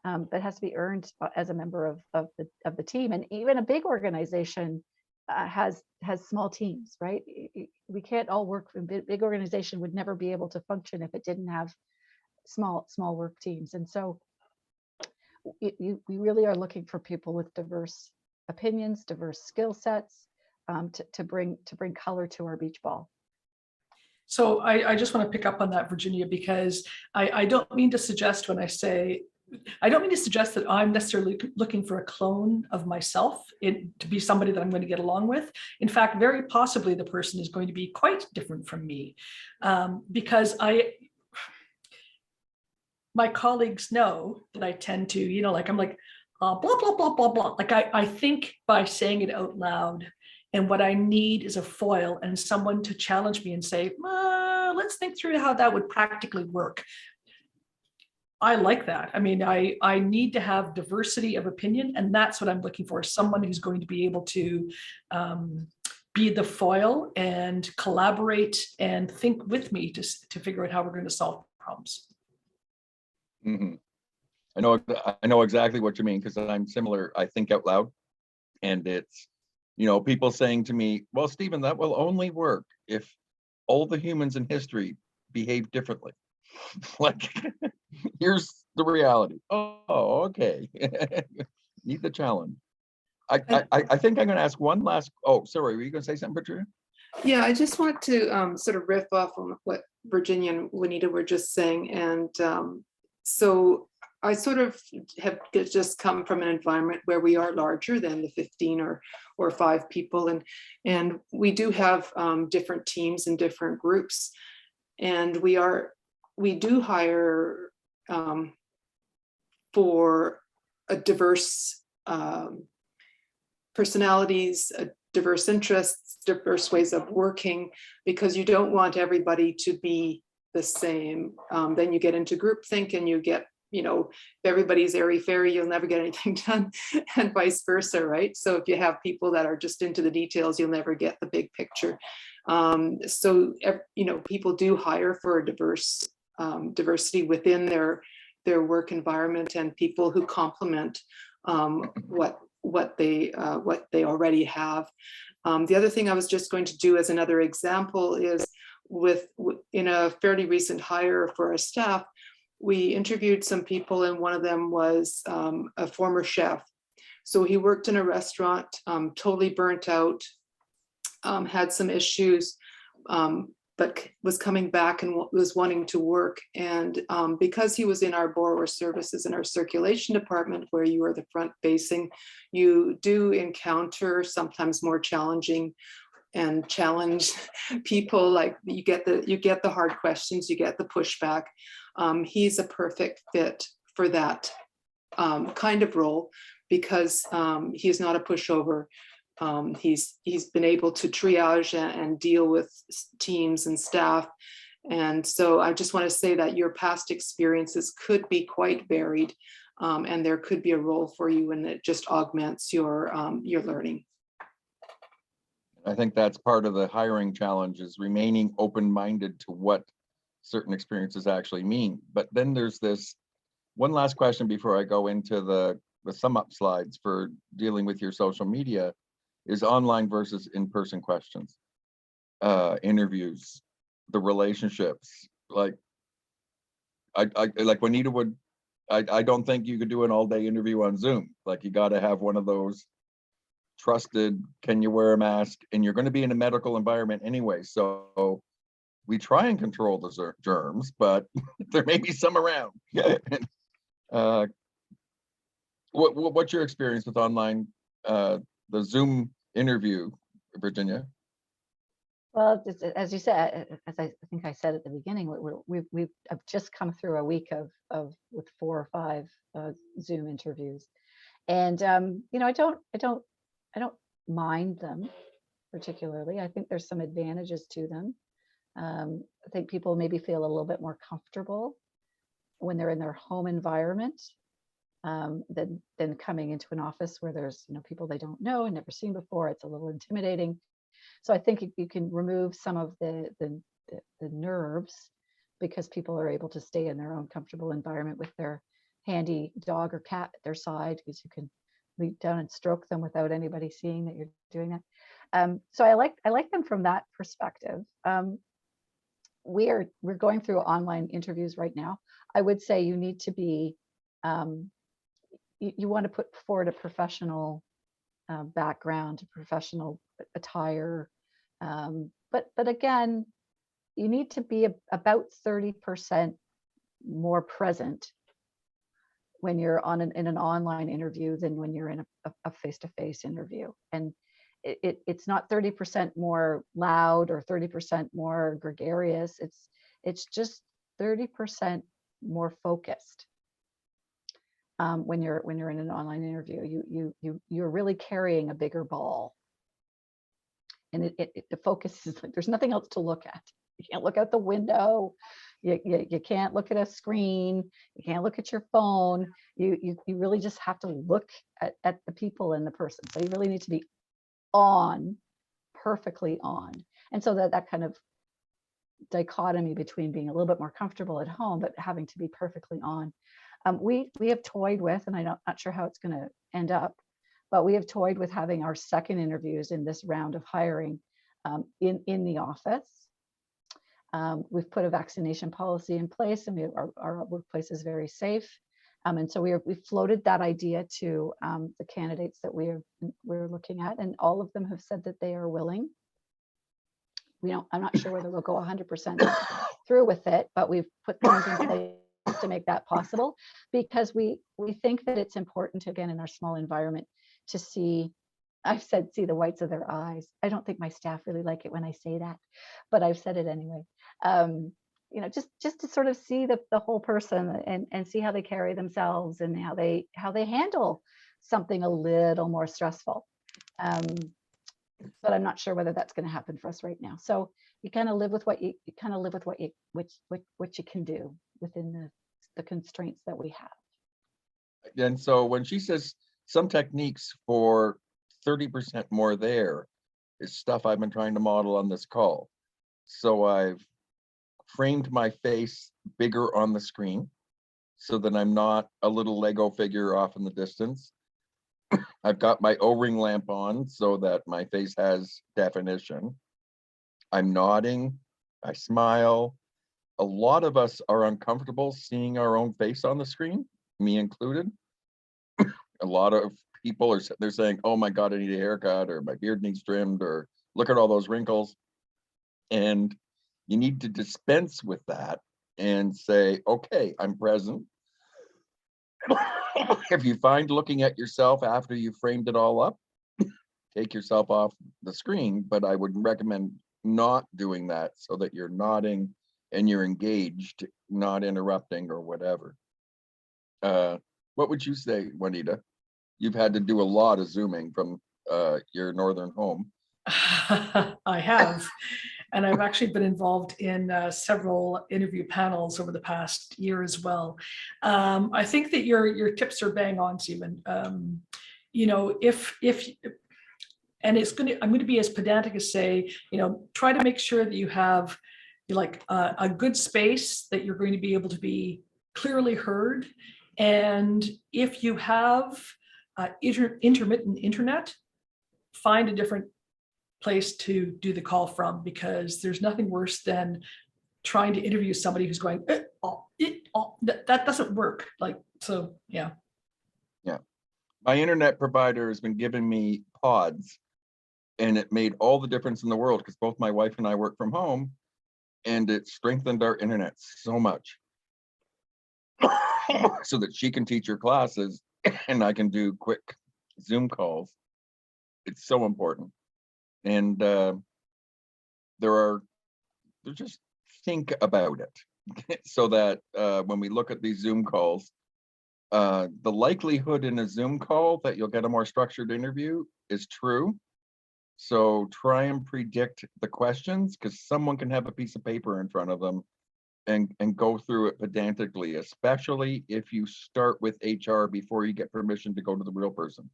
but it has to be earned as a member of the team. And even a big organization has small teams, right? We can't all work. A big organization would never be able to function if it didn't have small work teams. And so we really are looking for people with diverse opinions, diverse skill sets, to bring color to our beach ball. So I just want to pick up on that, Virginia, because I don't mean to suggest I don't mean to suggest that I'm necessarily looking for a clone of myself to be somebody that I'm going to get along with. In fact, very possibly the person is going to be quite different from me, because my colleagues know that I tend to, you know, like I'm like, blah, blah, blah, blah, blah. Like I think by saying it out loud. And what I need is a foil and someone to challenge me and say, let's think through how that would practically work. I like that. I mean, I need to have diversity of opinion, and that's what I'm looking for. Someone who's going to be able to be the foil and collaborate and think with me to figure out how we're going to solve problems. Mm-hmm. I know exactly what you mean, because I'm similar. I think out loud, and it's, you know, people saying to me, well, Stephen, that will only work if all the humans in history behave differently. Like, here's the reality. Oh, okay. Need the challenge. I think I'm going to ask one last. Oh, sorry, were you going to say something, Patricia? Yeah, I just want to sort of riff off on what Virginia and Juanita were just saying. And so I sort of have just come from an environment where we are larger than the 15 or 5 people, and we do have different teams and different groups, and we do hire for a diverse personalities, diverse interests, diverse ways of working, because you don't want everybody to be the same. Then you get into groupthink and you get, if everybody's airy-fairy, you'll never get anything done, and vice versa, right? So if you have people that are just into the details, you'll never get the big picture. So people do hire for a diversity within their work environment, and people who complement what they already have. The other thing I was just going to do as another example is in a fairly recent hire for our staff, we interviewed some people, and one of them was a former chef. So he worked in a restaurant, totally burnt out, had some issues, but was coming back and was wanting to work. And because he was in our borrower services and our circulation department, where you are the front facing, you do encounter sometimes more challenging and challenge people. Like you get the hard questions, you get the pushback. He's a perfect fit for that kind of role, because he's not a pushover. He's been able to triage and deal with teams and staff. And so I just want to say that your past experiences could be quite varied, and there could be a role for you, and it just augments your learning. I think that's part of the hiring challenge, is remaining open-minded to what certain experiences actually mean. But then there's this one last question before I go into the sum up slides for dealing with your social media, is online versus in-person questions, interviews, the relationships. Like like Juanita would, I don't think you could do an all-day interview on Zoom. Like you got to have one of those trusted, can you wear a mask? And you're going to be in a medical environment anyway. So we try and control the germs, but there may be some around. What's your experience with online, the Zoom interview, Virginia? Well, as you said, as I think I said at the beginning, we've just come through a week with 4 or 5 Zoom interviews, and I don't mind them particularly. I think there's some advantages to them. I think people maybe feel a little bit more comfortable when they're in their home environment than coming into an office where there's people they don't know and never seen before. It's a little intimidating. So I think you can remove some of the nerves, because people are able to stay in their own comfortable environment with their handy dog or cat at their side, because you can reach down and stroke them without anybody seeing that you're doing that. So I like them from that perspective. We're going through online interviews right now. I would say you need to be you want to put forward a professional background, professional attire, but again, you need to be about 30% more present when you're in an online interview than when you're in a face-to-face interview. And it's not 30% more loud or 30% more gregarious. It's just 30% more focused. When you're in an online interview, you're really carrying a bigger ball, and the focus is like there's nothing else to look at. You can't look out the window. You can't look at a screen. You can't look at your phone. You really just have to look at the people and the person. So you really need to be on, perfectly on. And so that kind of dichotomy between being a little bit more comfortable at home but having to be perfectly on. We have toyed with, and I'm not sure how it's going to end up, but we have toyed with having our second interviews in this round of hiring in the office. We've put a vaccination policy in place, and our workplace is very safe. And so we floated that idea to the candidates that we're looking at, and all of them have said that they are willing. I'm not sure whether we'll go 100% through with it, but we've put things in place to make that possible, because we think that it's important to, again, in our small environment, to see, I've said, see the whites of their eyes. I don't think my staff really like it when I say that, but I've said it anyway. You know, just to sort of see the whole person, and see how they carry themselves, and how they handle something a little more stressful. But I'm not sure whether that's going to happen for us right now. So you kind of live with what you can do within the constraints that we have. And so when she says some techniques for 30% more, there is stuff I've been trying to model on this call. So I've framed my face bigger on the screen so that I'm not a little Lego figure off in the distance. I've got my O-ring lamp on so that my face has definition. I'm nodding, I smile. A lot of us are uncomfortable seeing our own face on the screen, me included. A lot of people they're saying, oh my God, I need a haircut, or my beard needs trimmed, or look at all those wrinkles. And you need to dispense with that and say, okay, I'm present. If you find looking at yourself after you framed it all up, take yourself off the screen, but I would recommend not doing that, so that you're nodding and you're engaged, not interrupting or whatever. What would you say, Juanita? You've had to do a lot of Zooming from your northern home. I have, and I've actually been involved in several interview panels over the past year as well. I think that your tips are bang on, Stephen. You know, and I'm going to be as pedantic as say, you know, try to make sure that you have like a good space that you're going to be able to be clearly heard. And if you have intermittent internet, find a different place to do the call from, because there's nothing worse than trying to interview somebody who's going, that doesn't work. Like, so, yeah. Yeah. My internet provider has been giving me pods, and it made all the difference in the world, because both my wife and I work from home, and it strengthened our internet so much so that she can teach her classes and I can do quick Zoom calls. It's so important. And just think about it so that when we look at these Zoom calls, the likelihood in a Zoom call that you'll get a more structured interview is true. So try and predict the questions, because someone can have a piece of paper in front of them and go through it pedantically, especially if you start with HR before you get permission to go to the real person.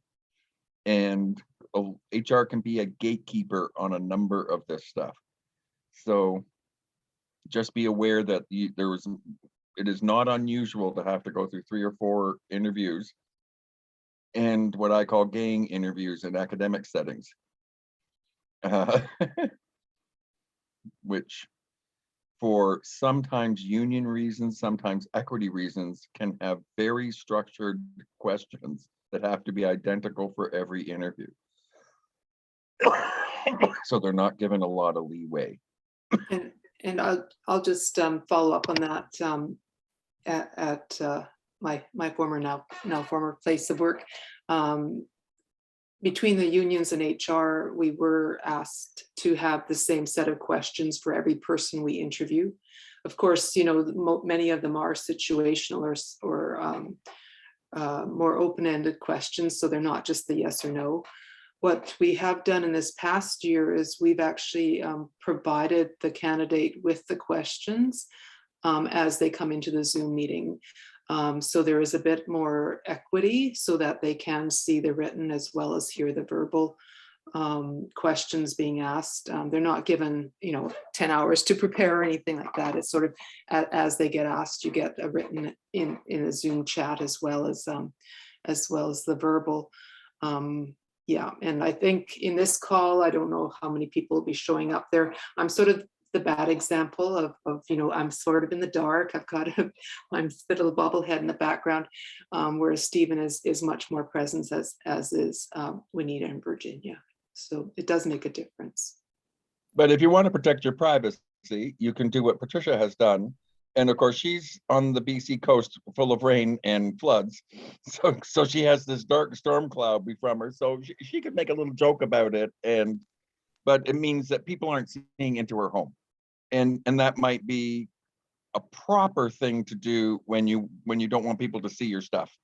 And HR can be a gatekeeper on a number of this stuff. So just be aware that it is not unusual to have to go through 3 or 4 interviews, and what I call gang interviews in academic settings, which for sometimes union reasons, sometimes equity reasons, can have very structured questions that have to be identical for every interview. So they're not given a lot of leeway. And I'll just follow up on that at my former now former place of work. Between the unions and HR, we were asked to have the same set of questions for every person we interview. Of course, you know, many of them are situational or more open-ended questions, so they're not just the yes or no. What we have done in this past year is we've actually provided the candidate with the questions as they come into the Zoom meeting. So there is a bit more equity so that they can see the written as well as hear the verbal questions being asked. They're not given, you know, 10 hours to prepare or anything like that. It's sort of as they get asked, you get a written in a Zoom chat as well as the verbal. Yeah, and I think in this call, I don't know how many people will be showing up there. I'm sort of the bad example of you know, I'm sort of in the dark. I've got my little bobblehead in the background, whereas Stephen is much more present, as is Juanita and Virginia. So it does make a difference. But if you want to protect your privacy, you can do what Patricia has done And of course, she's on the BC coast full of rain and floods. So she has this dark storm cloud from her. So she could make a little joke about it. But it means that people aren't seeing into her home. And that might be a proper thing to do when you don't want people to see your stuff.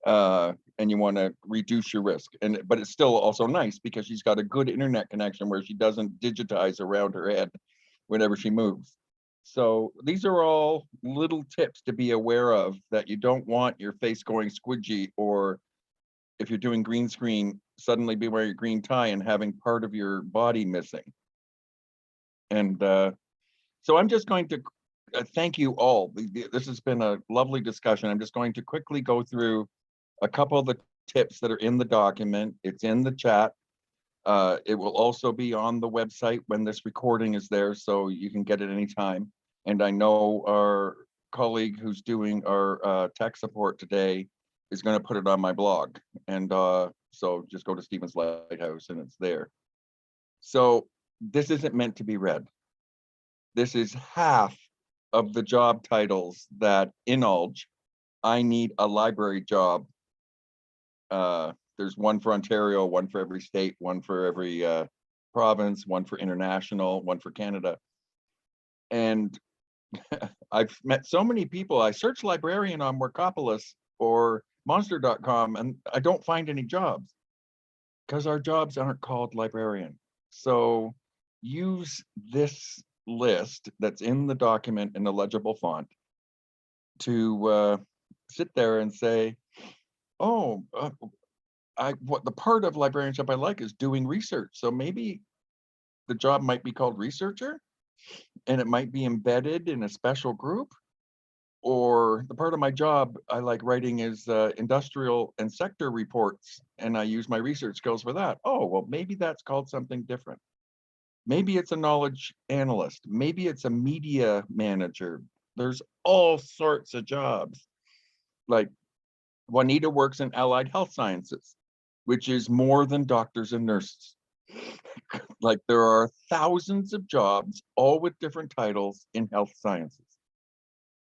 And you want to reduce your risk. But it's still also nice because she's got a good internet connection where she doesn't digitize around her head whenever she moves. So these are all little tips to be aware of, that you don't want your face going squidgy, or if you're doing green screen, suddenly be wearing a green tie and having part of your body missing. And so I'm just going to thank you all. This has been a lovely discussion. I'm just going to quickly go through a couple of the tips that are in the document. It's in the chat. It will also be on the website when this recording is there, so you can get it anytime. And I know our colleague who's doing our tech support today is going to put it on my blog. And so just go to Stevens Lighthouse and it's there. So this isn't meant to be read. This is half of the job titles that in ULJ, I need a library job. There's one for Ontario, one for every state, one for every province, one for international, one for Canada. And I've met so many people. I search librarian on Workopolis or monster.com and I don't find any jobs because our jobs aren't called librarian. So use this list that's in the document in a legible font to sit there and say, oh, what the part of librarianship I like is doing research. So maybe the job might be called researcher and it might be embedded in a special group. Or the part of my job I like writing is industrial and sector reports, and I use my research skills for that. Oh, well, maybe that's called something different. Maybe it's a knowledge analyst. Maybe it's a media manager. There's all sorts of jobs. Like Juanita works in allied health sciences, which is more than doctors and nurses. Like there are thousands of jobs, all with different titles in health sciences.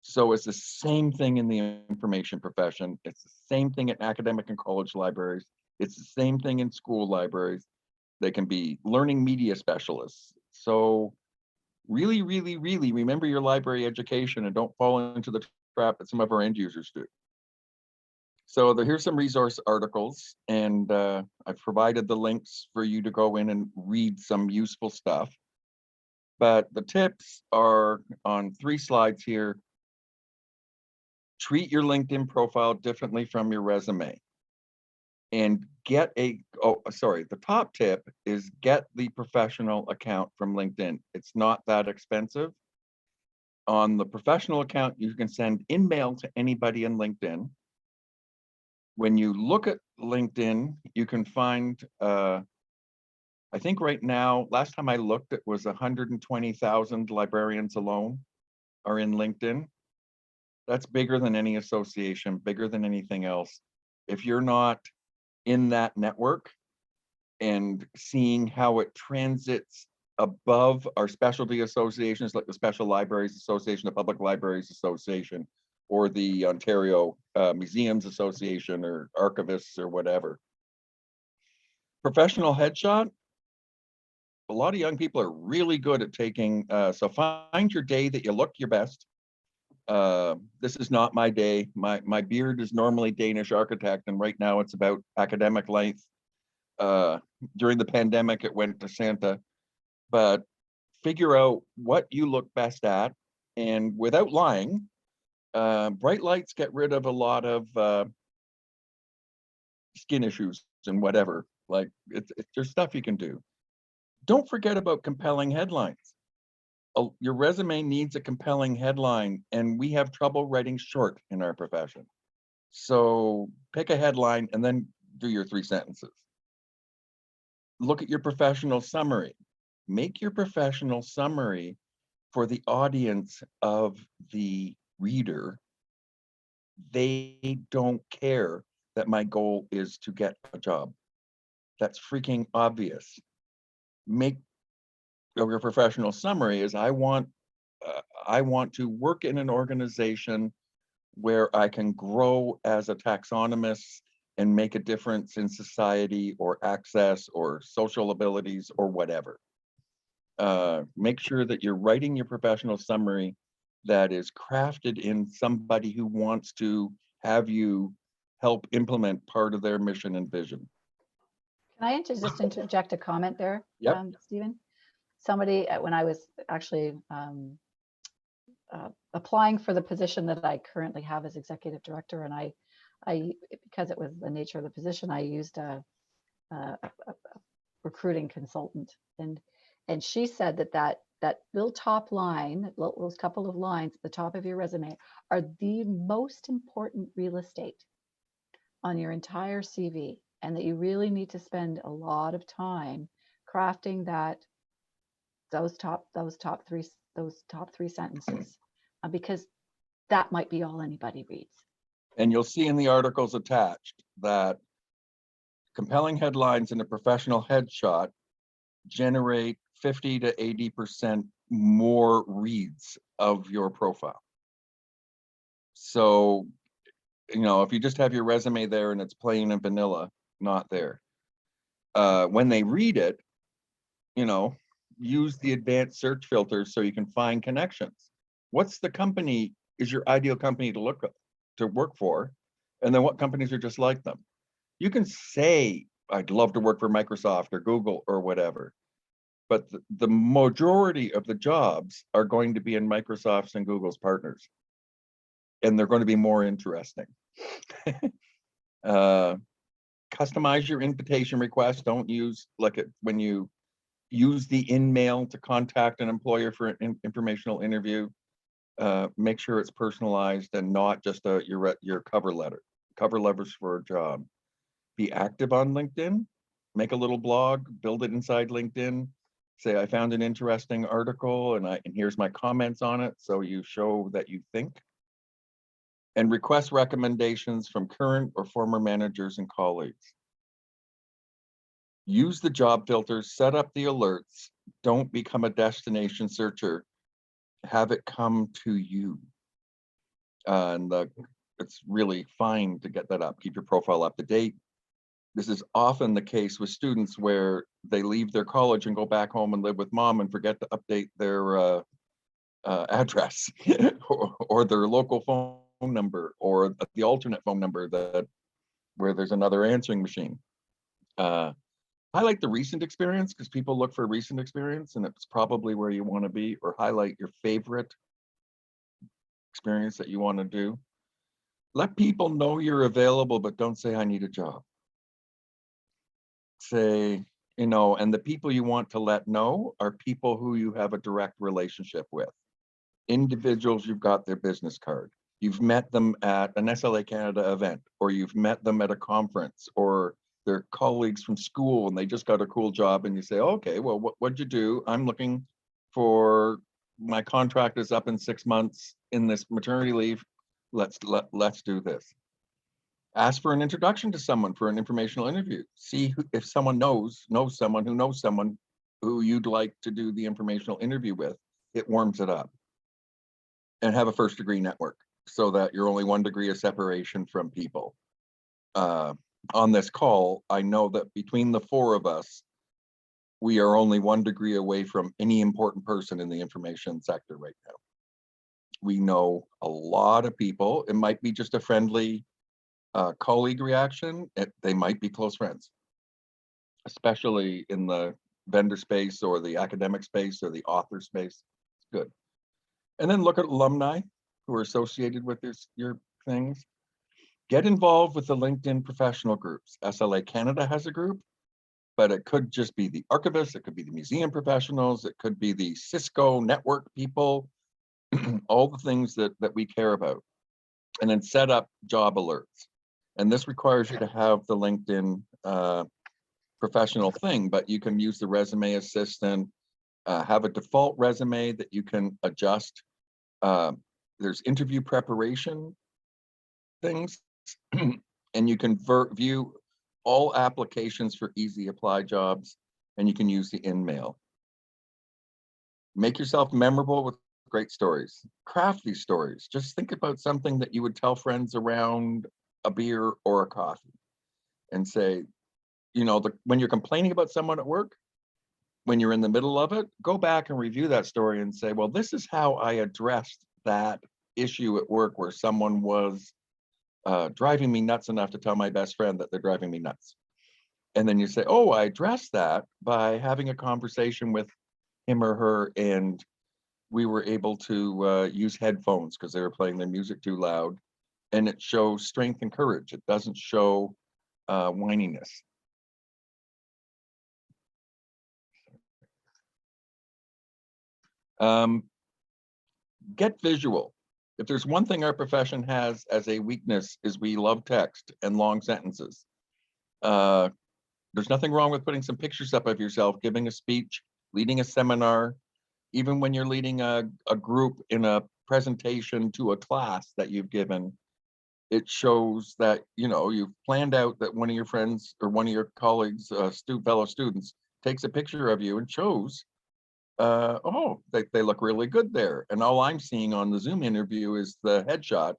So it's the same thing in the information profession. It's the same thing in academic and college libraries. It's the same thing in school libraries. They can be learning media specialists. So really, really, really remember your library education and don't fall into the trap that some of our end users do. So here's some resource articles, and I've provided the links for you to go in and read some useful stuff. But the tips are on 3 slides here. Treat your LinkedIn profile differently from your resume. And get the top tip is get the professional account from LinkedIn. It's not that expensive. On the professional account, you can send email to anybody in LinkedIn. When you look at LinkedIn, you can find, I think right now, last time I looked, it was 120,000 librarians alone are in LinkedIn. That's bigger than any association, bigger than anything else. If you're not in that network and seeing how it transits above our specialty associations, like the Special Libraries Association, the Public Libraries Association, or the Ontario Museums Association, or archivists, or whatever. Professional headshot. A lot of young people are really good at taking, so find your day that you look your best. This is not my day. My beard is normally Danish architect, and right now it's about academic length. During the pandemic, it went to Santa. But figure out what you look best at, and without lying, bright lights get rid of a lot of skin issues and whatever. Like there's stuff you can do. Don't forget about compelling headlines. Your resume needs a compelling headline, and we have trouble writing short in our profession. So pick a headline and then do your 3 sentences. Look at your professional summary. Make your professional summary for the audience of the reader. They don't care that my goal is to get a job. That's freaking obvious. Make your professional summary is, I want I want to work in an organization where I can grow as a taxonomist and make a difference in society or access or social abilities or whatever. Make sure that you're writing your professional summary that is crafted in somebody who wants to have you help implement part of their mission and vision. Can I just interject a comment there, Yep. Stephen? Somebody, when I was actually applying for the position that I currently have as executive director, and I because it was the nature of the position, I used a recruiting consultant, and she said that little top line, those couple of lines at the top of your resume are the most important real estate on your entire CV, and that you really need to spend a lot of time crafting those top three sentences, because that might be all anybody reads. And you'll see in the articles attached that compelling headlines in a professional headshot generate 50 to 80% more reads of your profile. So, if you just have your resume there and it's plain and vanilla, not there. When they read it, use the advanced search filters so you can find connections. What's the company is your ideal company to work for? And then what companies are just like them? You can say, I'd love to work for Microsoft or Google or whatever, but the majority of the jobs are going to be in Microsoft's and Google's partners. And they're going to be more interesting. Customize your invitation request. Don't use when you use the in-mail to contact an employer for an informational interview. Make sure it's personalized and not just your cover letters for a job. Be active on LinkedIn. Make a little blog. Build it inside LinkedIn. Say, I found an interesting article and here's my comments on it. So you show that you think. And request recommendations from current or former managers and colleagues. Use the job filters, set up the alerts. Don't become a destination searcher. Have it come to you. And it's really fine to get that up. Keep your profile up to date. This is often the case with students where they leave their college and go back home and live with mom and forget to update their address or their local phone number or the alternate phone number where there's another answering machine. Highlight the recent experience because people look for recent experience and it's probably where you want to be, or highlight your favorite experience that you want to do. Let people know you're available, but don't say I need a job. Say, and the people you want to let know are people who you have a direct relationship with. Individuals, you've got their business card. You've met them at an SLACanada event, or you've met them at a conference, or they're colleagues from school and they just got a cool job and you say, okay, well, what'd you do? I'm looking for, my contract is up in 6 months in this maternity leave. Let's do this. Ask for an introduction to someone for an informational interview. See if someone knows someone who knows someone who you'd like to do the informational interview with. It warms it up. And have a first degree network so that you're only 1 degree of separation from people. On this call, I know that between the 4 of us, we are only 1 degree away from any important person in the information sector right now. We know a lot of people. It might be just a friendly colleague reaction. They might be close friends, especially in the vendor space or the academic space or the author space. It's good. And then look at alumni who are associated with your things. Get involved with the LinkedIn professional groups. SLACanada has a group, but it could just be the archivists, it could be the museum professionals, it could be the Cisco network people, all the things that we care about. And then set up job alerts. And this requires you to have the LinkedIn professional thing, but you can use the resume assistant, have a default resume that you can adjust. There's interview preparation things, and you can view all applications for easy apply jobs, and you can use the in-mail. Make yourself memorable with great stories. Craft these stories. Just think about something that you would tell friends around a beer or a coffee and say, you know, when you're complaining about someone at work, when you're in the middle of it, go back and review that story and say, well, this is how I addressed that issue at work where someone was driving me nuts enough to tell my best friend that they're driving me nuts. And then you say, oh, I addressed that by having a conversation with him or her, and we were able to use headphones because they were playing their music too loud. And it shows strength and courage. It doesn't show whininess. Get visual. If there's one thing our profession has as a weakness is we love text and long sentences. There's nothing wrong with putting some pictures up of yourself, giving a speech, leading a seminar, even when you're leading a group in a presentation to a class that you've given. It shows that, you know, you've planned out that one of your friends or one of your colleagues, fellow students, takes a picture of you and shows, oh, they look really good there. And all I'm seeing on the Zoom interview is the headshot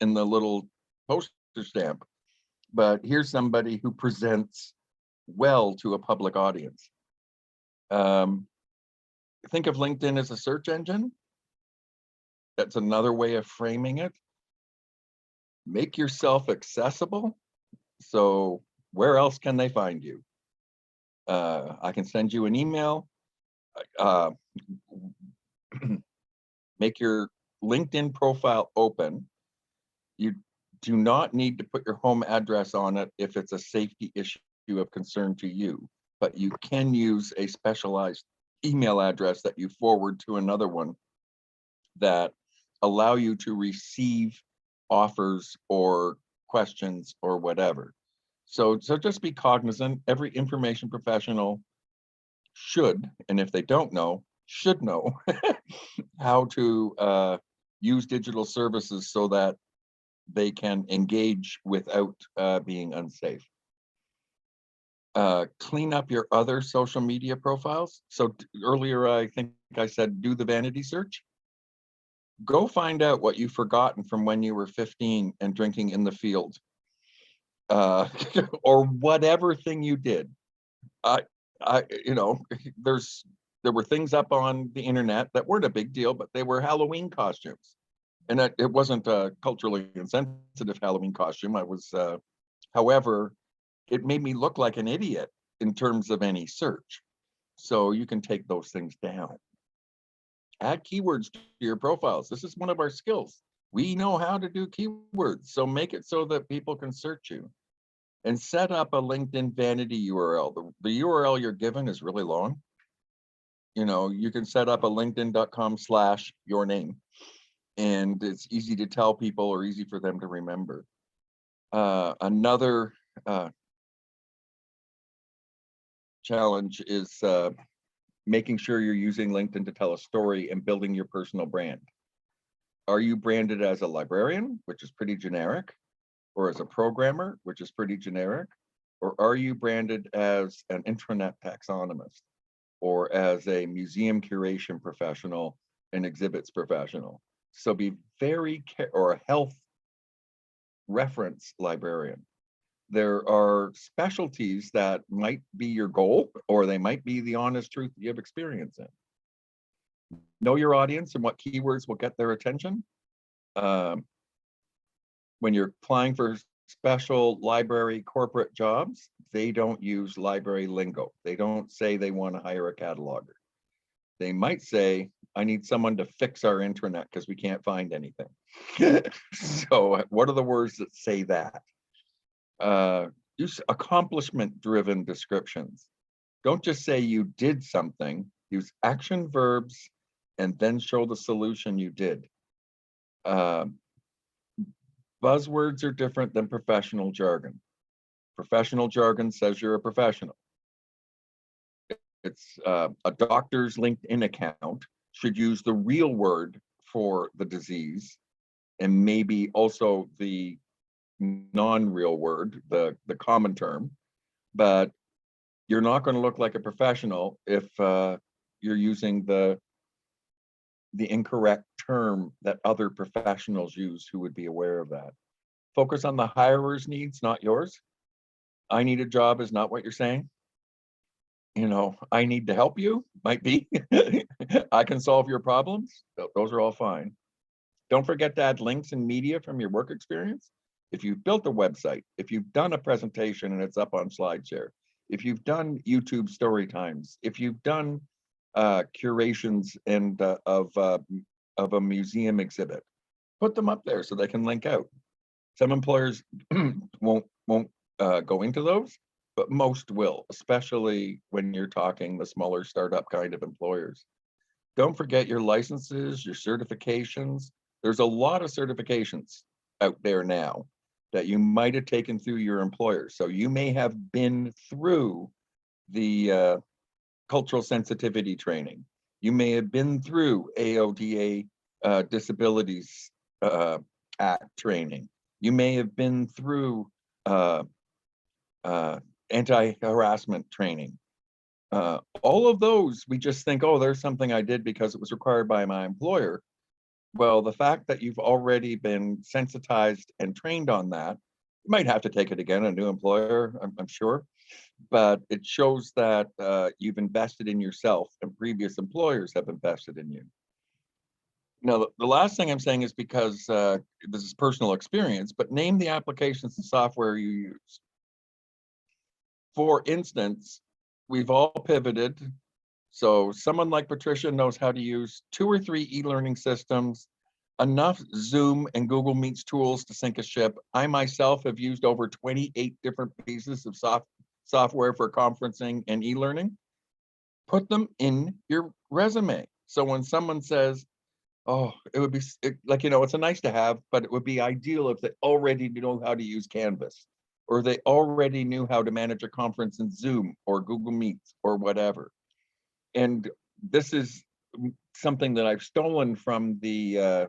and the little poster stamp. But here's somebody who presents well to a public audience. Think of LinkedIn as a search engine. That's another way of framing it. Make yourself accessible. So where else can they find you? I can send you an email. Make your LinkedIn profile open. You do not need to put your home address on it if it's a safety issue of concern to you, but you can use a specialized email address that you forward to another one that allow you to receive offers or questions or whatever. So just be cognizant. Every information professional should, and if they don't know, should know how to use digital services so that they can engage without being unsafe. Clean up your other social media profiles. So earlier, I think I said, do the vanity search. Go find out what you've forgotten from when you were 15 and drinking in the field, or whatever thing you did. You know, there were things up on the internet that weren't a big deal, but they were Halloween costumes, and it wasn't a culturally insensitive Halloween costume. I was, however, it made me look like an idiot in terms of any search. So you can take those things down. Add keywords to your profiles. This is one of our skills. We know how to do keywords, so make it so that people can search you. And set up a LinkedIn vanity URL. The URL you're given is really long. You know, you can set up a linkedin.com/your name, and it's easy to tell people or easy for them to remember. Another challenge is making sure you're using LinkedIn to tell a story and building your personal brand. Are you branded as a librarian, which is pretty generic, or as a programmer, which is pretty generic, or are you branded as an intranet taxonomist, or as a museum curation professional, an exhibits professional? So be very or a health reference librarian. There are specialties that might be your goal, or they might be the honest truth you have experience in. Know your audience and what keywords will get their attention. When you're applying for special library corporate jobs, they don't use library lingo. They don't say they want to hire a cataloger. They might say, I need someone to fix our intranet because we can't find anything. So what are the words that say that? Use accomplishment-driven descriptions. Don't just say you did something. Use action verbs and then show the solution you did. Buzzwords are different than professional jargon. Professional jargon says you're a professional. It's a doctor's LinkedIn account should use the real word for the disease and maybe also the non-real word, the common term, but you're not going to look like a professional if you're using the the incorrect term that other professionals use who would be aware of that. Focus on the hirer's needs, not yours. I need a job is not what you're saying. You know, I need to help you, might be. I can solve your problems. Those are all fine. Don't forget to add links and media from your work experience. If you've built a website, if you've done a presentation and it's up on SlideShare, if you've done YouTube story times, if you've done curations and of a museum exhibit, put them up there so they can link out. Some employers won't go into those, but most will, especially when you're talking the smaller startup kind of employers. Don't forget your licenses, your certifications. There's a lot of certifications out there now that you might have taken through your employer. So you may have been through the cultural sensitivity training. You may have been through AODA Disabilities Act training. You may have been through anti-harassment training. All of those, we just think, oh, there's something I did because it was required by my employer. Well, the fact that you've already been sensitized and trained on that, you might have to take it again, a new employer, I'm sure, but it shows that you've invested in yourself and previous employers have invested in you. Now, the last thing I'm saying is because this is personal experience, but name the applications and software you use. For instance, we've all pivoted. So someone like Patricia knows how to use 2 or 3 e-learning systems, enough Zoom and Google Meets tools to sink a ship. I myself have used over 28 different pieces of software for conferencing and e-learning. Put them in your resume. So when someone says, oh, it would be like, you know, it's a nice to have, but it would be ideal if they already know how to use Canvas, or they already knew how to manage a conference in Zoom or Google Meets or whatever. And this is something that I've stolen from the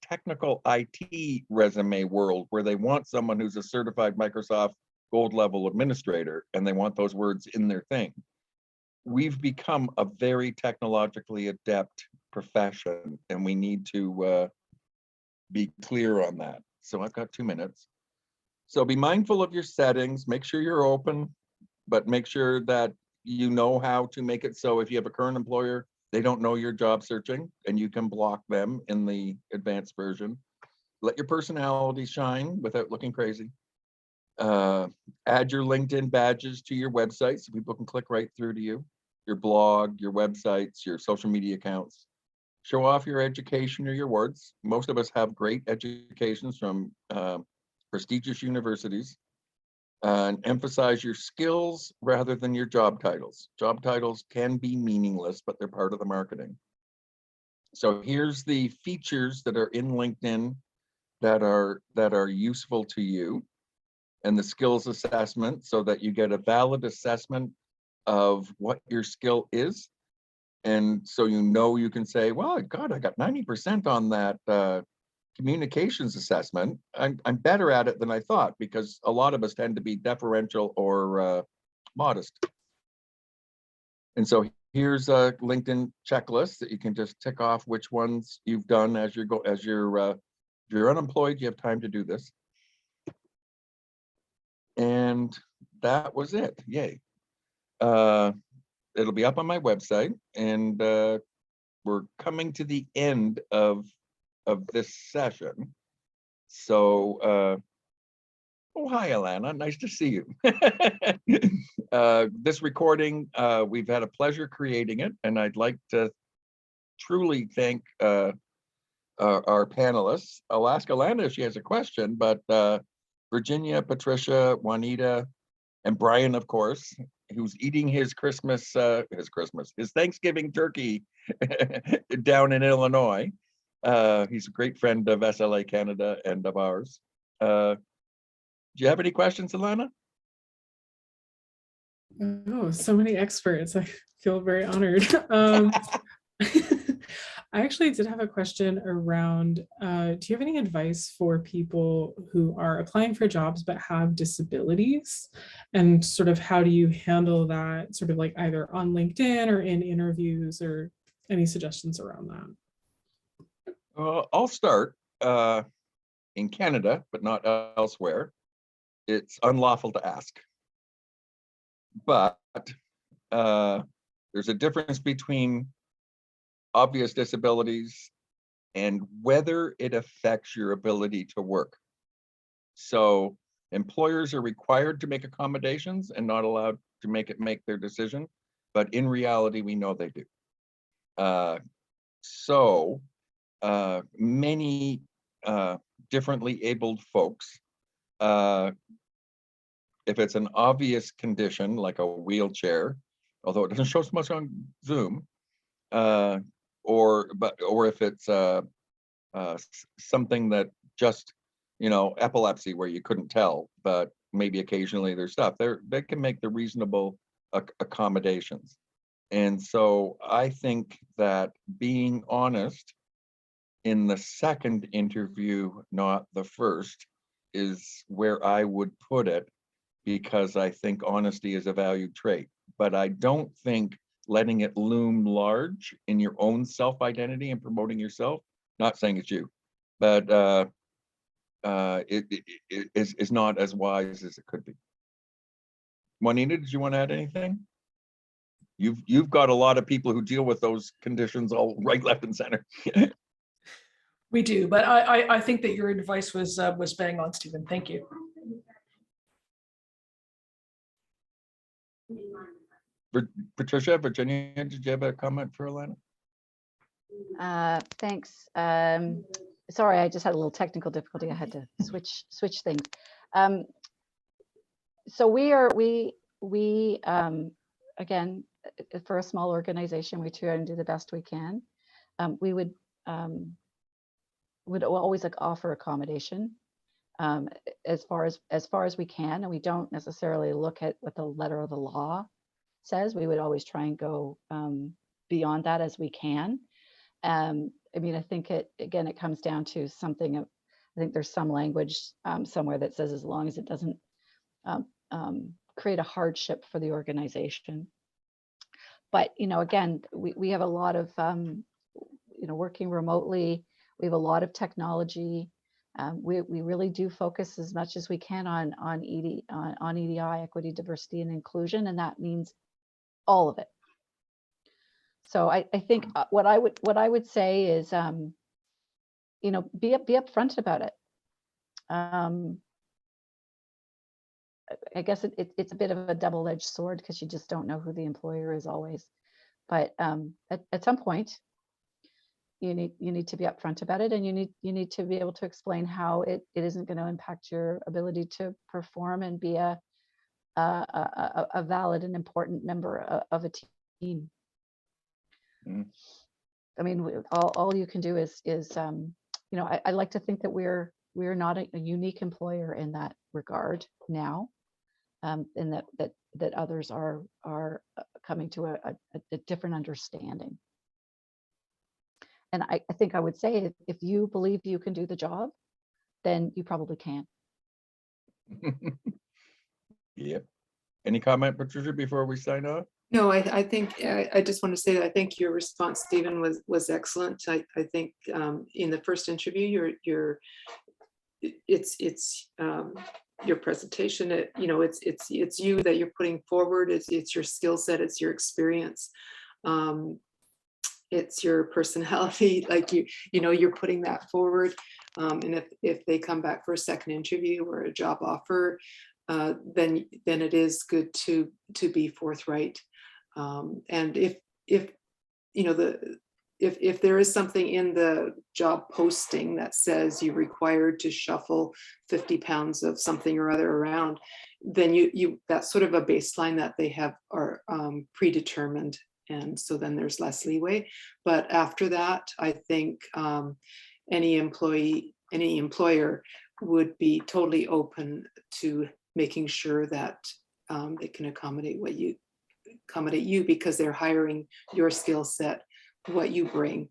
technical IT resume world, where they want someone who's a certified Microsoft Gold level administrator, and they want those words in their thing. We've become a very technologically adept profession, and we need to be clear on that. So I've got 2 minutes. So be mindful of your settings, make sure you're open, but make sure that you know how to make it so if you have a current employer, they don't know you're job searching, and you can block them in the advanced version. Let your personality shine without looking crazy. Add your LinkedIn badges to your website so people can click right through to you, your blog, your websites, your social media accounts. Show off your education or your awards. Most of us have great educations from prestigious universities. And emphasize your skills rather than your job titles. Job titles can be meaningless, but they're part of the marketing. So here's the features that are in LinkedIn that are useful to you, and the skills assessment, so that you get a valid assessment of what your skill is. And so you know, you can say, well, God, I got 90% on that communications assessment. I'm better at it than I thought, because a lot of us tend to be deferential or modest. And so here's a LinkedIn checklist that you can just tick off which ones you've done as you go. As if you're unemployed, you have time to do this. And that was it. Yay. It'll be up on my website, and we're coming to the end of this session. So, oh, hi, Alana, nice to see you. This recording, we've had a pleasure creating it, and I'd like to truly thank our panelists. I'll ask Alana if she has a question, but Virginia, Patricia, Juanita, and Brian, of course, who's eating his Thanksgiving turkey down in Illinois. He's a great friend of SLACanada and of ours. Do you have any questions, Alana? Oh, so many experts. I feel very honored. I actually did have a question around, do you have any advice for people who are applying for jobs but have disabilities? And sort of how do you handle that, sort of like either on LinkedIn or in interviews, or Any suggestions around that? I'll start. In Canada, but not elsewhere, it's unlawful to ask. But there's a difference between obvious disabilities and whether it affects your ability to work. So employers are required to make accommodations and not allowed to make their decision, but in reality, we know they do. Many differently abled folks, if it's an obvious condition like a wheelchair, although it doesn't show so much on Zoom, or if it's something that just, epilepsy where you couldn't tell, but maybe occasionally there's stuff they can make the reasonable accommodations. And so I think that being honest in the second interview, not the first, is where I would put it, because I think honesty is a valued trait. But I don't think letting it loom large in your own self-identity and promoting yourself, not saying it's you, but it is not as wise as it could be. Juanita, did you want to add anything? You've got a lot of people who deal with those conditions all right, left, and center. We do, but I think that your advice was bang on, Stephen. Thank you. Patricia, Virginia, did you have a comment for Alana? Thanks. Sorry, I just had a little technical difficulty. I had to switch things. So we again, for a small organization, we try and do the best we can. We would always offer accommodation as far as we can, and we don't necessarily look at what the letter of the law says. We would always try and go beyond that as we can. I mean, I think it comes down to something. I think there's some language somewhere that says as long as it doesn't create a hardship for the organization. But again, we have a lot of working remotely. We have a lot of technology. We really do focus as much as we can on EDI, equity, diversity, and inclusion, and that means all of it. So I think what I would say is, be upfront about it. I guess it's a bit of a double-edged sword because you just don't know who the employer is always. But at some point, you need to be upfront about it, and you need to be able to explain how it isn't going to impact your ability to perform and be a valid and important member of a team. Mm. I mean, all you can do is I like to think that we're not a unique employer in that regard now, and that others are coming to a different understanding. And I think I would say if you believe you can do the job, then you probably can. Yep. Any comment, Patricia, before we sign off? No, I think I just want to say that I think your response, Stephen, was excellent. I think in the first interview, it's your presentation. It's you that you're putting forward. It's your skill set. It's your experience. It's your personality. Like you're putting that forward. And if they come back for a second interview or a job offer, then it is good to be forthright. And if there is something in the job posting that says you're required to shuffle 50 pounds of something or other around, then that's sort of a baseline that they have are predetermined. And so then there's less leeway. But after that, I think any employer would be totally open to making sure that they can accommodate you because they're hiring your skill set, what you bring,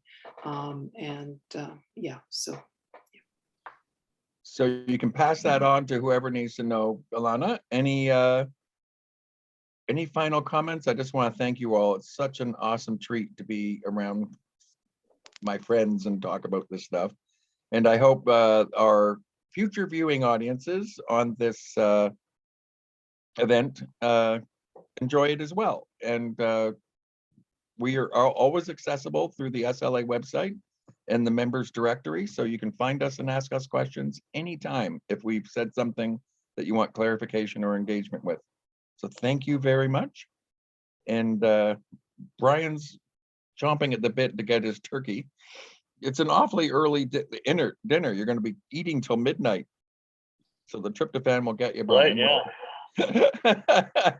So you can pass that on to whoever needs to know. Alana, any any final comments? I just want to thank you all. It's such an awesome treat to be around my friends and talk about this stuff. And I hope our future viewing audiences on this event enjoy it as well. And we are always accessible through the SLA website and the members directory. So you can find us and ask us questions anytime if we've said something that you want clarification or engagement with. So thank you very much. And Brian's chomping at the bit to get his turkey. It's an awfully early dinner. You're going to be eating till midnight. So the tryptophan will get you, Right, Brian. yeah.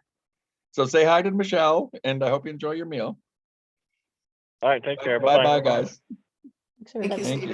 So say hi to Michelle, and I hope you enjoy your meal. All right, take care. Bye-bye, Bye-bye. guys. Thanks, Thank you, everybody. Thank Stephen.